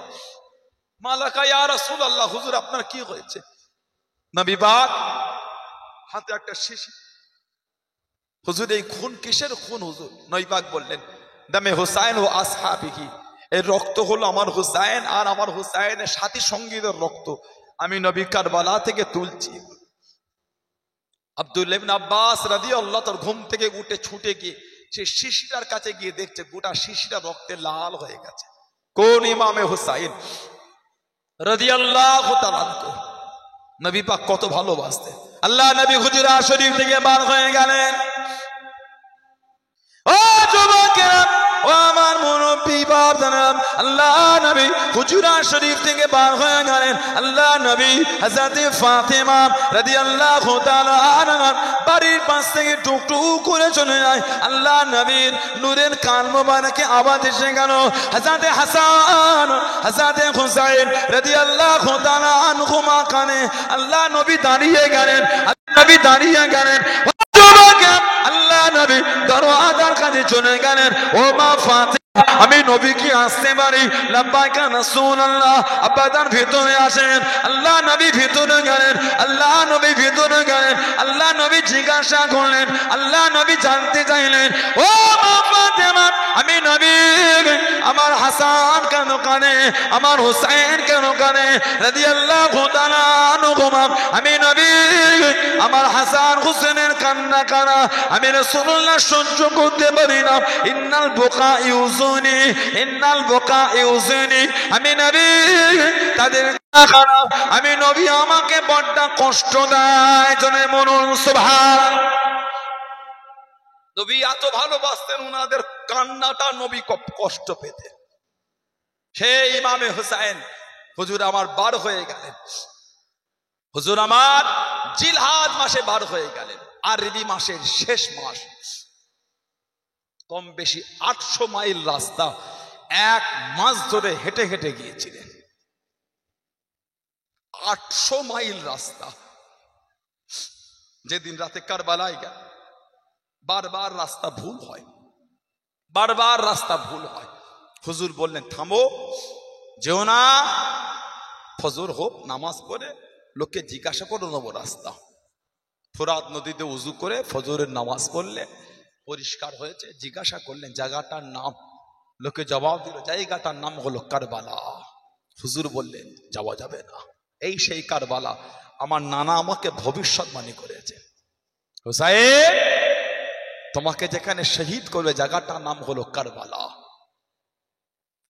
মা লাকা ইয়া রাসূলুল্লাহ, হুজুর আপনার কি হয়েছে? নবী পাক হাতে একটা শিশি, হুজুর এই খুন কিসের খুন হুজুর? নবী পাক বললেন, দামে হুসাইন ও আসহাবিহি, এই রক্ত হলো আমার হুসাইন আর আমার হুসাইনের সাথী সঙ্গীদের রক্ত, আমি নবী কারবালা থেকে তুলছি। আব্দুল্লাহ ইবনে আব্বাস রাদিয়াল্লাহু তাআলা ঘুম থেকে উঠে ছুটে গিয়ে সে শিশিটার কাছে গিয়ে দেখছে গোটা শিশিটা রক্তে লাল হয়ে গেছে। কোন ইমামে হুসাইন রাদিয়াল্লাহু তাআলা আনহু। নবী পাক কত ভালোবাসতেন। আল্লাহ নবী হুজরা শরীফ থেকে বার হয়ে গেলেন। ও যুবকেরা, ও আমার মুরব্বি বাপদারা, আল্লাহ নবী হুজরা শরীফ থেকে বার হয়ে গেলেন। আল্লাহ নবী হযরত ফাতেমা রাদিয়াল্লাহু তাআলা আনহা বাড়ির পাশ থেকে টুকটুক করে চলে যায়। আল্লাহ নবীর নূরের কান মোবারকে আওয়াজ এসে গেল, হযরত হাসান হযরত হুসাইন রাদিয়াল্লাহু তাআলা আনহুমা কানে। আল্লাহ নবী দাঁড়িয়ে গেলেন, নবী দাঁড়িয়ে গেলেন। আল্লাহ নবী দরওয়াজার কাছে চলে গেলেন, ও মা ফাতেমা আমি নবী কি আসতে পারি? লাব্বাইকা রাসূলুল্লাহ, আব্বাদান ভিতরে আসেন। আল্লাহ নবী ভিতরে গেলেন, আল্লাহ নবী ভিতরে গেলেন। আল্লাহ নবী জিজ্ঞাসা করলেন, আল্লাহ নবী জানতে চাইলেন, ও মা ফাতেমা আমি নবী, আমার হাসান কেন কানে, আমার হুসাইন কেন কানে? রাদিয়াল্লাহু তাআলা আনহুমা, আমি নবী আমার হাসান হুসেনের কান্না কানা আমি রাসূলুল্লাহ সহ্য করতে পারি না। ইন্নাল বুকা ইউজুনি, ইন্নাল বুকা ইউজুনি, আমি নবী তাদের কান্না, আমি নবী আমাকে বড্ড কষ্ট দেয়। জনে মনুন সুবহান। নবী এত ভালোবাসতেন, উনাদের কান্নাটা নবী কষ্ট পেতেন। সেই ইমামে হুসাইন হুজুর আমার বার হয়ে গেলেন, হুজুর আমার জিলহাজ মাসে বার হয়ে গেলেন, আরবি মাসের শেষ মাস। কম বেশি 800 মাইল রাস্তা এক মাস ধরে হেঁটে হেঁটে গিয়েছিলেন। 800 মাইল রাস্তা। যেদিন রাতে কারবালায় গেল, বারবার রাস্তা ভুল হয়, বারবার রাস্তা ভুল হয়। হুজুর বললেন, থামো, যেও না, ফজর হোক, নামাজ পড়ে লোককে জিজ্ঞাসা করে নেবো রাস্তা। ফোরাত নদীতে উজু করে ফজরের নামাজ পড়লে পরিষ্কার হয়েছে, জিজ্ঞাসা করলেন জায়গাটার নাম, লোকে জবাব দিল জায়গাটার নাম হলো কারবালা। হুজুর বললেন যাওয়া যাবে না, এই সেই কারবালা, আমার নানা আমাকে ভবিষ্যৎবাণী করেছে, হুসাইন তোমাকে যেখানে শহীদ করবে জায়গাটার নাম হলো কারবালা।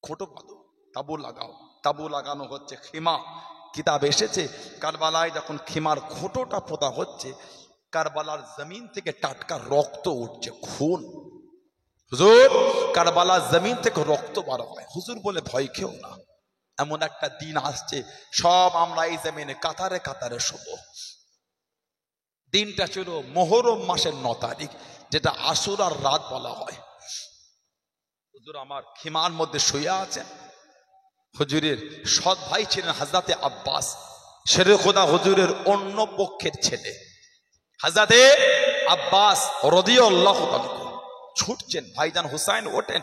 খোটো বাঁধো, তাবু লাগাও, তাবু লাগানো হচ্ছে, খিমা কিতাব এসেছে কারবালায় যখন খিমার খোঁটোটা পোতা হচ্ছে, কারবালার জমিন থেকে টাটকা রক্ত উঠছে, খুন। হুজুর, কারবালার জমিন থেকে রক্ত বার হয়। হুজুর বলে ভয় খেও না, এমন একটা দিন আসছে সব আমরা এই জমিনে কাতারে কাতারে শোব। দিনটা ছিল মুহররম মাসের 9 তারিখ, যেটা আশুরার রাত বলা হয়। হুজুর আমার খিমার মধ্যে শুয়ে আছে। হুজুরের সৎ ভাই ছিলেন হযরতে আব্বাস, শেরে খোদা হুজুরের অন্য পক্ষের ছেলে। হযরতে আব্বাস রাদিয়াল্লাহু তাআলা ছুটছেন, ভাইজান হুসাইন ওঠেন।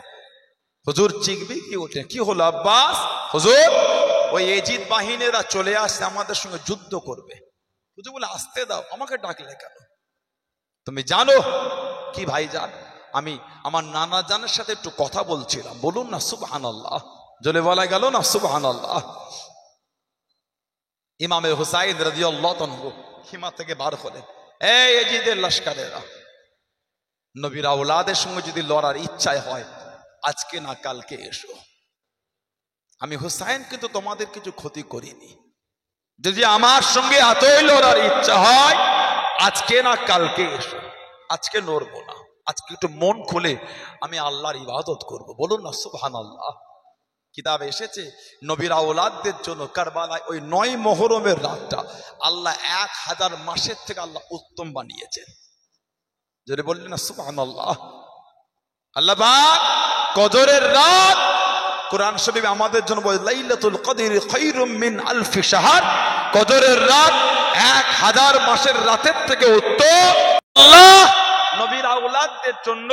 হুজুর চিকবি কি ওঠেন, কি হলো আব্বাস? হুজুর ওই এজিদ বাহিনীরা চলে আসছে, আমাদের সঙ্গে যুদ্ধ করবে। হুজুর বলে আসতে দাও, আমাকে ডাকলে কেন? তুমি জানো কি ভাইজান, আমি আমার নানা জানের সাথে একটু কথা বলছিলাম। বলুন না সুবহানাল্লাহ, জলে বলা গেল না সুবহানাল্লাহ। ইমামে হুসাইন রাদিয়াল্লাহু তাআলা খিমা থেকে বার হলেন। এই এজিদের লস্করেরা, নবীর আওলাদের সঙ্গে যদি লড়ার ইচ্ছায় হয় আজকে না কালকে এসো। আমি হুসাইন কিন্তু তোমাদের কিছু ক্ষতি করিনি। যদি আমার সঙ্গে এতই লড়ার ইচ্ছা হয় আজকে না কালকে এসো। আজকে লড়বো না, আজকে একটু মন খুলে আমি আল্লাহর ইবাদত করব। বলুন না সুবহানাল্লাহ। কিতাবে এসেছে নবীর আওলাদদের জন্য কারবালায় ওই 9 মুহররমের রাতটা আল্লাহ 1000 মাসের থেকে আল্লাহ উত্তম বানিয়েছেন। যদি বললেন না সুবহানাল্লাহ। আল্লাহ পাক কদরের রাত কোরআন শরীফে আমাদের জন্য বলে লাইলাতুল কদরি খায়রুম মিন আলফি শাহর, কদরের রাত 1000 মাসের রাতের থেকে উত্তম। আল্লাহ নবীর আওলাদদের জন্য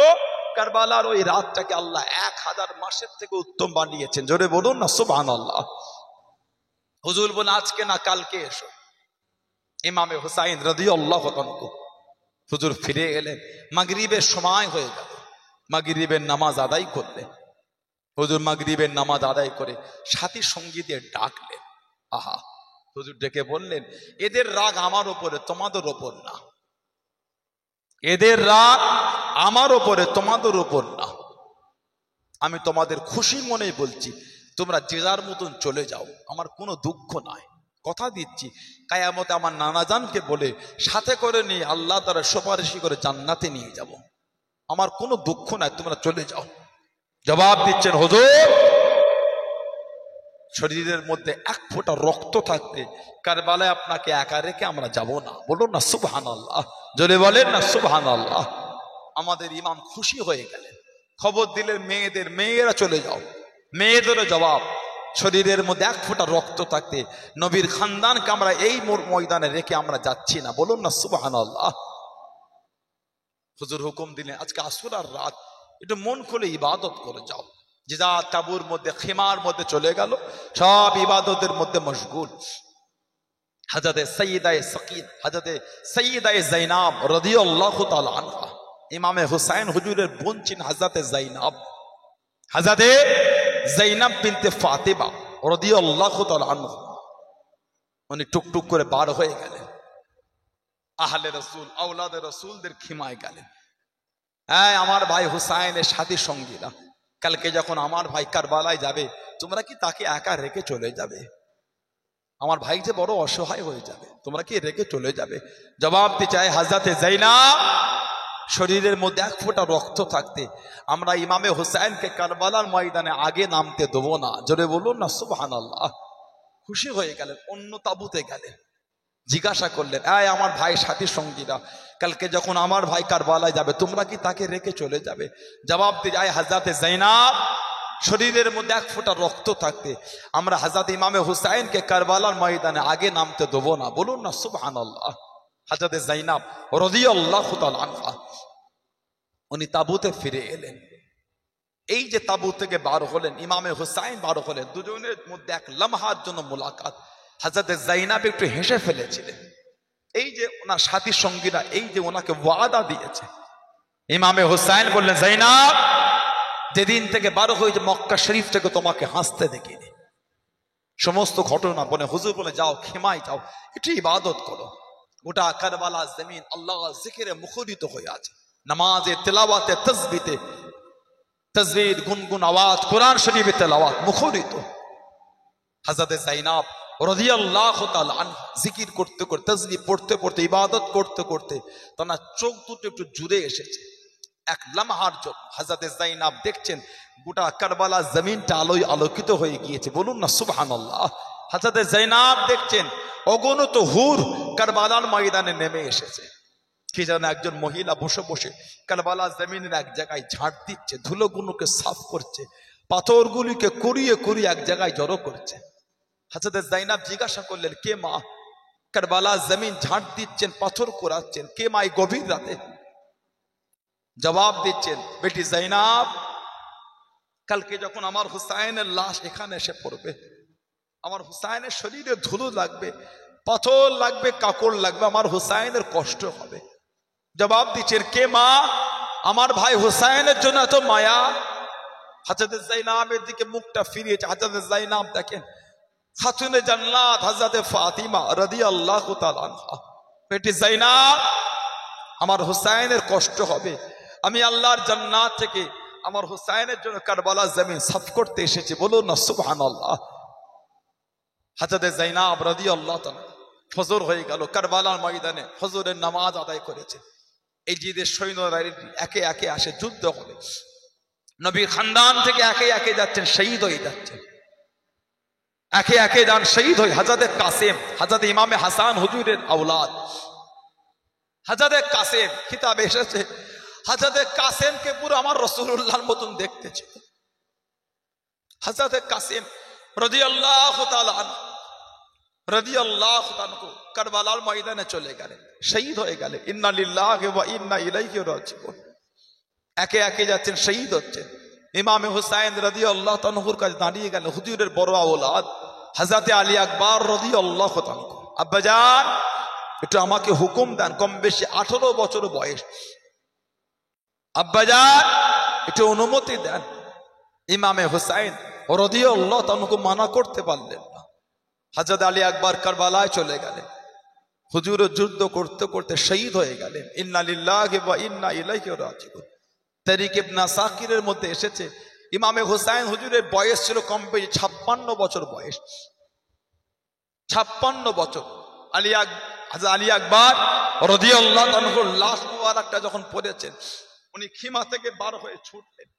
কারবালার ওই রাতটাকে আল্লাহ 1000 মাসের থেকে উত্তম বানিয়েছেন। জোরে বলুন না সুবহানাল্লাহ। হুজুর বলে আজকে না কালকে এসো। ইমামে হুসাইন রাদিয়াল্লাহু তাআলা হুজুর ফিরে এলেন, মাগরিবের সময় হয়ে গেল, মাগরিবের নামাজ আদায় করলেন। হুজুর মাগরিবের নামাজ আদায় করে সাথী সঙ্গীদের ডাকলেন। আহা, হুজুর ডেকে বললেন এদের রাগ আমার ওপরে, তোমাদের ওপর না। এদের রাগ আমার ওপরে, তোমাদের ওপর না। আমি তোমাদের খুশি মনে বলছি, তোমরা যে যার মতন চলে যাও, আমার কোনো দুঃখ নাই। কথা দিচ্ছি কিয়ামতে আমার নানাজানকে বলে সাথে করে নিয়ে আল্লাহ দ্বারা সুপারিশ করে জান্নাতে নিয়ে যাব। আমার কোনো দুঃখ নাই, তোমরা চলে যাও। জবাব দিচ্ছেন হুজুর শরীরের মধ্যে 1 ফোঁটা রক্ত থাকতে কারবালায় আপনাকে একা রেখে আমরা যাব না। বলুন না সুবহানাল্লাহ, জোরে বলেন না সুবহানাল্লাহ। আমাদের ইমাম খুশি হয়ে গেলেন, খবর দিলেন মেয়েদের, মেয়েরা চলে যাও। মেয়েদেরও জবাব, শরীরের মধ্যে 1 ফোঁটা রক্ত থাকতে নবীর খানদানকে আমরা এই ময়দানে রেখে আমরা যাচ্ছি না। বলুন না সুবহানাল্লাহ। হুজুর হুকুম দিলেন আজকে আশুরার রাত, একটু মন খুলে ইবাদত করে যাও। যে যা তাবুর মধ্যে খিমার মধ্যে চলে গেল, সব ইবাদতের মধ্যে মশগুল। হযরতে সাইয়্যিদায়ে সাকিন, হযরতে সাইয়্যিদায়ে যায়নাব রাদিয়াল্লাহু তাআলা আনহা, ইমামে হুসাইন হুজুরের বোন ছিলেন হযরতে যায়নাব, হযরতে যায়নাব বিনতে ফাতিমা রাদিয়াল্লাহু তাআলা আনহা। উনি টুকটুক করে বার হয়ে গেলেন, আহলে রাসূল আওলাদে রাসূলদের খিমায় গেলেন। এই আমার ভাই হুসাইনের সাথী সঙ্গীরা, কালকে যখন আমার ভাই কারবালায় যাবে তোমরা কি তাকে একা রেখে চলে যাবে? আমার ভাই যে বড় অসহায় হয়ে যাবে, তোমরা কি রেখে চলে যাবে? জবাব দিতে চাই হযরতে যায়নাব শরীরের মধ্যে 1 ফোঁটা রক্ত থাকতে আমরা ইমামে হুসাইনকে কারবালার ময়দানে আগে নামতে দেবো না। জোরে বলুন না সুবহানাল্লাহ। খুশি হয়ে গেলেন, অন্য তাবুতে গেলেন, জিজ্ঞাসা করলেন এই আমার ভাই সাথী সঙ্গীরা, কালকে যখন আমার ভাই কারবালায় যাবে তোমরা কি তাকে রেখে চলে যাবে? জবাব দিয়ে যায় হযরতে যায়নাব শরীরের মধ্যে 1 ফোঁটা রক্ত থাকতে আমরা হযরত ইমামে হুসাইনকে কারবালার ময়দানে আগে নামতে দেবো না। বলুন না সুবহানাল্লাহ। হযরতে যায়নাব রাদিয়াল্লাহু তাআলা আনহা উনি তাবুতে ফিরে এলেন। এই যে তাবু থেকে বার হলেন, ইমামে হুসাইন বার হলেন, দুজনের মধ্যে 1 লম্হার জন্য মুলাকাত। হযরতে যায়নাব একটু হেসে ফেলেছিলেন। এই যে ওনার সাথী সঙ্গীরা এই যে ওনাকে ওয়াদা দিয়েছে, ইমামে হুসাইন বললেন যায়নাব যেদিন থেকে বার হয়েছে মক্কা শরীফ থেকে তোমাকে হাসতে দেখিনি। সমস্ত ঘটনা বলে হুজুর বলে যাও খিমায় যাও, একটু ইবাদত করো। গোটা কারবালা জমিন আল্লাহ জিকিরে মুখরিত হয়ে আছে, নামাজে তেলাওয়াতে তাসবিতে তাসবিহ গুনগুন আওয়াজ, কোরআন শরীফে তেলাওয়াত মুখরিত। হযরতে যায়নাব রাদিয়াল্লাহু তাআলা আনহা জিকির করতে করতে, তাসবিহ পড়তে পড়তে, ইবাদত করতে করতে তার চোখ দুটো একটু জুড়ে এসেছে। এক লামহার জন্য হযরত যায়েনব দেখছেন গোটা কারবালা জমিনটা আলোয় আলোকিত হয়ে গিয়েছে। বলুন না সুবহানাল্লাহ। হযরত যায়েনব দেখছেন অগণিত হুর কারবালার ময়দানে নেমে এসেছে। কি জানে একজন মহিলা বসে বসে কারবালা জমিনের এক জায়গায় ঝাড় দিচ্ছে, ধুলোগুলোকে সাফ করছে, পাথরগুলিকে কুড়িয়ে কুড়িয়ে এক জায়গায় জড়ো করছে। হযরত যায়েনব জিজ্ঞাসা করলেন, কে মা? কারবালা জমিন ঝাড় দিচ্ছেন, পাথর কুড়াচ্ছেন, কে মা এই গভীর রাতে? জবাব দিচ্ছেন, বেটি যায়েনব, কালকে যখন আমার হুসাইনের লাশ এখানে এসে পড়বে, আমার হুসাইনের শরীরে ধুলো লাগবে, পাথর লাগবে, কাকড় লাগবে, আমার হুসাইনের কষ্ট হবে। জবাব দিচ্ছেন, কে মা? আমার ভাই হুসাইনের জন্য এত মায়া। হযরত যায়েনবের দিকে মুখটা ফিরিয়েছে। হযরত যায়েনব দেখেন খাতুনে জান্নাত হযরত ফাতিমা রাদিয়াল্লাহু তাআলা আনহা। বেটি যায়েনব, আমার হুসাইনের কষ্ট হবে, আমি আল্লাহর জান্নাত থেকে আমার হুসাইনের জন্য কারবালা জমিন সাফ করতে এসেছি। বলুন না সুবহানাল্লাহ। হযরত যায়েনব রাদিয়াল্লাহু তাআলা ফজর হয়ে গেল, কারবালার ময়দানে ফজরের নামাজ আদায় করেছে। এই যে সৈন্যরা একে একে আসে, যুদ্ধ হবে, নবীর খানদান থেকে একে একে যাচ্ছেন, শহীদ হয়ে যাচ্ছেন, একে একে যান শহীদ হয়ে। হযরত কাসেম, হযরত ইমামে হাসান হুজুরের আওলাদ, হযরত কাসেম কিতাবে এসেছে হযরত কাসেমকে পুরো আমার রাসূলুল্লাহর মতন দেখতে ছিল। হযরত কাসেম রাদিয়াল্লাহু তাআলা আনহু রাদিয়াল্লাহু তাআলা কারবালার ময়দানে চলে গেলেন, শহীদ হয়ে গেলেন। ইন্না লিল্লাহি ওয়া ইন্না ইলাইহি রাজিউন। একে একে যাচ্ছেন, শহীদ হচ্ছেন। ইমামে হুসাইন রাদিয়াল্লাহু তাআলার কাছে দাঁড়িয়ে গেলেন হুজুরের বড় আওলাদ হযরত আলী আকবর রাদিয়াল্লাহু তাআলা। আব্বাজান, একটু আমাকে হুকুম দেন, কম বেশি 18 বছর বয়স, আব্বাজান একটু অনুমতি দেন। ইমামে হুসাইন রাদিয়াল্লাহু তাআলা মানা করতে পারলেন না। হযরত আলী আকবর কারবালায় চলে গেলেন, হুজুর যুদ্ধ করতে করতে শহীদ হয়ে গেলেন। ইন্না লিল্লাহি ওয়া ইন্না ইলাইহি রাজিউন। তারিখ ইবনে সাকিরের মধ্যে এসেছে ইমামে হুসাইন হুজুরের বয়স ছিল কম বেশি 56 বছর বয়স, 56 বছর। হযরত আলী আকবর রাদিয়াল্লাহু তাআলার লাশ মুবারকটা যখন পড়েছেন, উনি খিমা থেকে বার হয়ে ছুটলেন,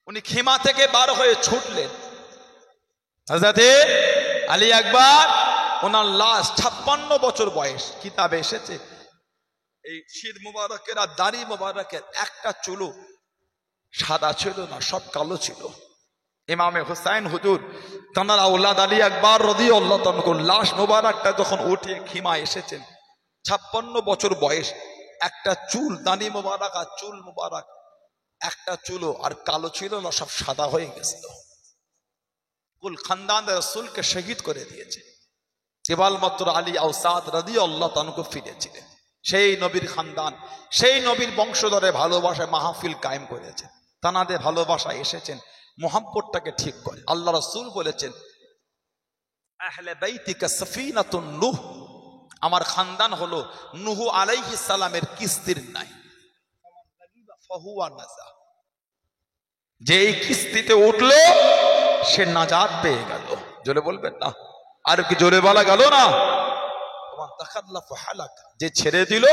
উনি খিমা থেকে বার হয়ে ছুটলেন। হযরত আলী আকবর, ওনার লাশ 56 বছর বয়স। কিতাবে এসেছে এই শির মুবারকের আর দাড়ি মুবারকের একটা চুলও সাদা ছিল না, সব কালো ছিল। ইমামে হুসাইন হুজুর তাঁর আওলাদ আলী আকবর রাদিয়াল্লাহু তাআলার লাশ মুবারকটা যখন উঠে খিমা এসেছেন, 56 বছর বয়স, একটা চুল, দাড়ি মুবারক আর চুল মুবারক একটা চুলও আর কালো ছিল না, সব সাদা হয়ে গেছিল। কুল খানদান রাসূলকে শহীদ করে দিয়েছে। কেবলমাত্র আলী আওসাদ রাদিয়াল্লাহু তাআলা ফিরেছিলেন। সেই নবীর খানদান, সেই নবীর বংশধরে ভালোবাসায় মাহফিল কায়েম করেছে, তানাদের ভালোবাসায় এসেছেন, মুহাব্বতটাকে ঠিক করে। আল্লাহ রাসূল বলেছেন, আহলে বাইতিকা সাফিনাতুন নূহ, আমার খানদান হলো নূহ আলাইহিস সালামের কিস্তির নাই। ফাহুয়া নাজা, যে এই কিস্তিতে উঠলো সে নাজাত পেয়ে গেল। জোরে বলবেন না, আর কি জোরে বলা গেল না? যে ছেড়ে দিল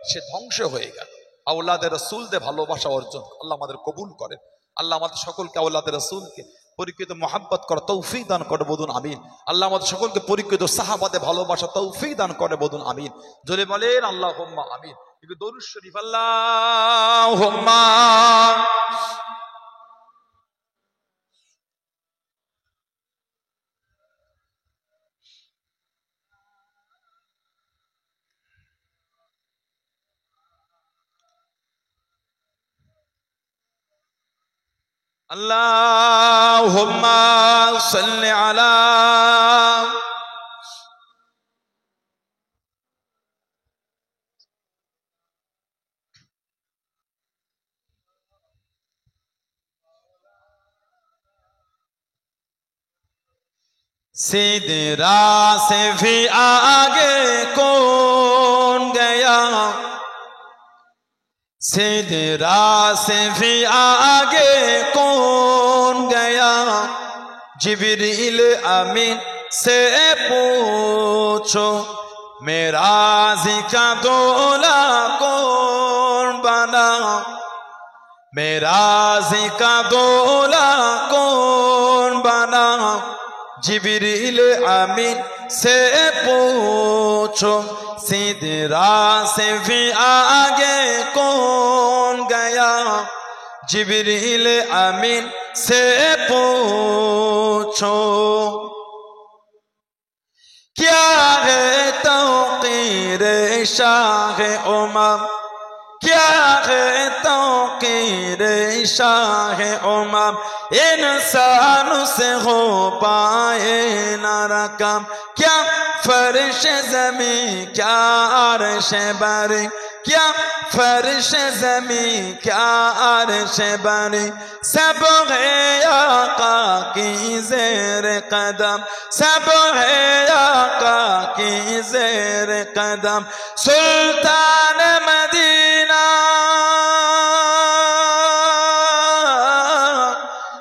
সে ধ্বংস হয়ে গেল। আওলাদের রাসূলদের ভালোবাসা অর্জন আল্লাহ আমাদের কবুল করেন। আল্লাহ আমাদের সকলকে আওলাদের রাসূলকে পরিকৃত মুহাব্বত করার তৌফিক দান করে, বলুন আমিন। আল্লাহ আমাদের সকলকে পরিকৃত সাহাবাদের ভালোবাসা তৌফিক দান করে, বলুন আমিন। জোরে বলেন আল্লাহুম্মা আমিন। একটু দরুদ শরীফ আল্লাহুম্মা আল্লাহুম্মা সাল্লি আলা सीधे राह से भी आगे कौन गया, सीधे राह से भी आगे कौन गया, जिब्रील अमीन से पूछो मेरा जिका दूल्हा कौन बना, मेरा जिका दूल्हा कौन बना। जिब्रील अमीन से पूछो सिदरा से भी आगे कौन गया। जिब्रील अमीन से पूछो क्या है तौक़ीर शाह उमम, क्या है तौक़ीर शाह उमम। इंसान से हो पाए न रकम, क्या फर्श ज़मी क्या अर्श बरी, क्या फर्श ज़मी क्या अर्श बरी। सब है आका की ज़ेर कदम, सब है आका की ज़ेर कदम। सुल्तान मदीना,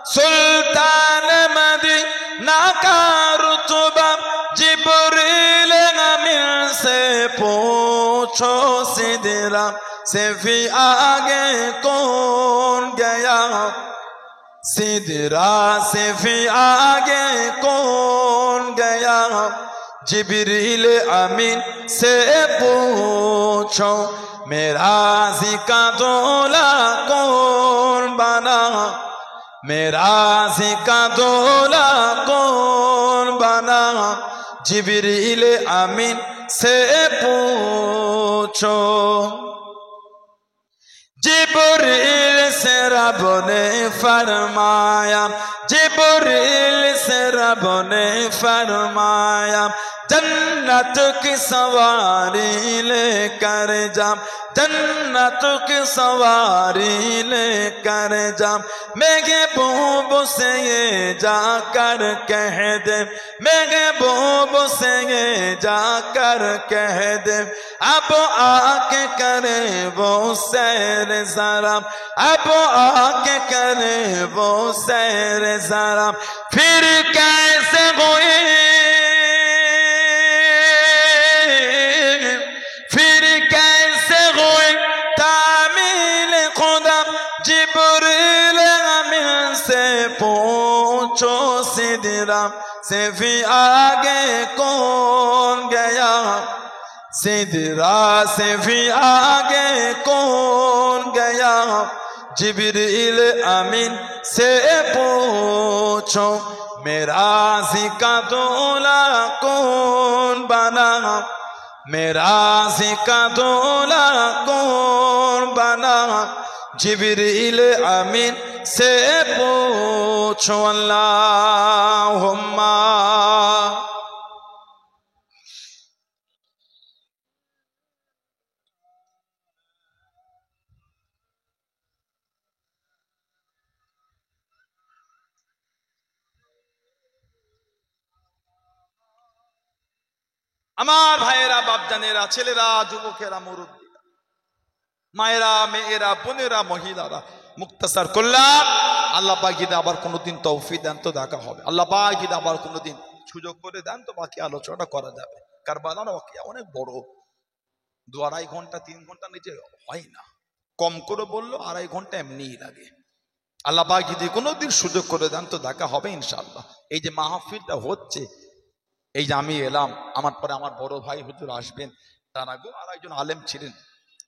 सुल्तान मदीना का रुतबा जिब्रील अमीन से पूछो सिदरा से भी आगे कौन गया। सिदरा से भी आगे कौन गया। जिब्रील अमीन से पूछो मेरा जिका दूल्हा कौन बना, मेरा जिका दूल्हा कौन बना। जिब्रील अमीन से पूछो। जिब्रील से रब ने फरमाया, जिब्रील से रब ने फरमाया जन्नत की सवारी लेकर जा, जन्नत की सवारी लेकर जा। महबूब से ये जाकर कह दे, महबूब से ये जाकर कह दे अब आके करे वो सैर जरा, अब आके करे वो सैर जरा। फिर कैसे हुई, फिर कैसे हुई तामील खुदा। जिब्रील अमीन से पूछो सिदरा से भी आगे कौन गया। सिदरा से भी आगे कौन गया। जिब्रील अमीन से पूछो मेरा जिका दूल्हा कौन बना, मेरा जिका दूल्हा कौन बना। जिब्रील अमीन से पूछो अल्लाहुम्मा। আমার ভাইয়েরা, বাপজানেরা, ছেলেরা, যুবকেরা, মুরব্বীরা, মায়েরা, মেয়েরা, বোনেরা, মহিলারা, মুক্তাসার করলাম। আল্লাহ পাক যদি আবার কোনোদিন তৌফিক দেন তো দেখা হবে। আল্লাহ পাক যদি আবার কোনোদিন সুযোগ করে দেন তো বাকি আলোচনা করা যাবে। কারবালার ওয়াকিয়া অনেক বড়, 2-2.5 ঘন্টা 3 ঘন্টা নিচে হয় না। কম করে বললো 2.5 ঘন্টা এমনিই লাগে। আল্লাহ পাক যদি কোনোদিন সুযোগ করে দেন তো দেখা হবে ইনশাআল্লাহ। এই যে মাহফিলটা হচ্ছে, এই যে আমি এলাম, আমার পরে আমার বড় ভাই হুজুর আসবেন, তার আগেও আর একজন আলেম ছিলেন।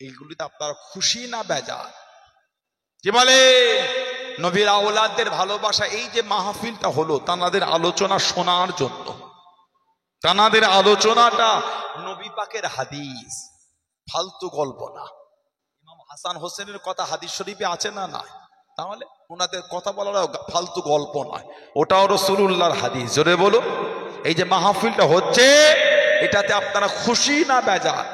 এইগুলিতে আপনারা খুশি না বেজার? কি বলে নবীর আওলাদদের ভালোবাসা। এই যে মাহফিলটা হলো তানাদের আলোচনা শোনার জন্য, তানাদের আলোচনাটা নবী পাকের হাদিস, ফালতু গল্প না। ইমাম হাসান হোসেনের কথা হাদিস শরীফে আছে না? নাই। তাহলে ওনাদের কথা বলার ফালতু গল্প নয়, ওটাও রাসূলুল্লাহর হাদিস। জোরে বলো। এই যে মাহফিলটা হচ্ছে এটাতে আপনারা খুশি না বেজার?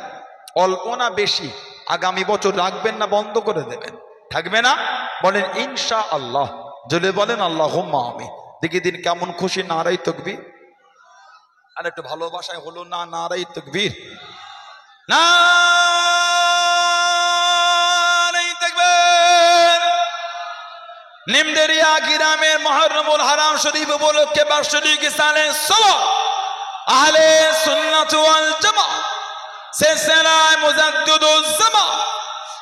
অল্প না বেশি? আগামী বছর রাখবেন না বন্ধ করে দেবেন? থাকবে না? বলেন ইনশাআল্লাহ। জোরে বলেন আল্লাহুম্মা আমিন। দেখি দিন কেমন খুশি। নারায়ে তাকবীর। আর একটু ভালোবাসায় হলো না? নারায়ে তাকবীর। নারায়ে তাকবীর, নিমডেরিয়া গ্রামের মুহররমুল হারাম শরীফ উপলক্ষে বার্ষিক সালে সওয়া আহলে সুন্নাত ওয়াল জামাত সিলসিলায়ে মুজাদ্দিদুজ জামান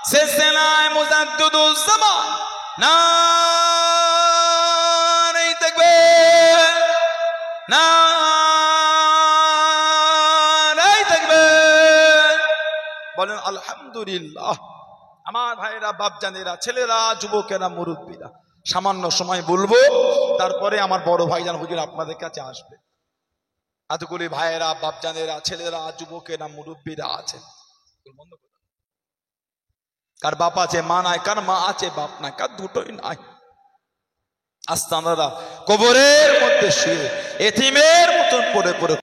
সিলসিলায়ে মুজাদ্দিদুজ জামান নারে তাকবীর নারে তাকবীর বলেন আলহামদুলিল্লাহ। আমার ভাইরা, বাপজানেরা, ছেলেরা, যুবকেরা, মুরব্বীরা, সামান্য সময় বলবো, তারপরে আমার বড় ভাইজান হুজুর আপনাদের কাছে আসবে। এতগুলি ভাইয়েরা, বাপজানেরা, ছেলেরা, যুবকেরা, মুরব্বীরা আছে। কার বাপ আছে, মা নাই, কার মা আছে, বাপ নাই, কার দুটোই নাই। আস্তানারা কবরের মধ্যে শুয়ে এতিমের মতন পড়ে পড়ে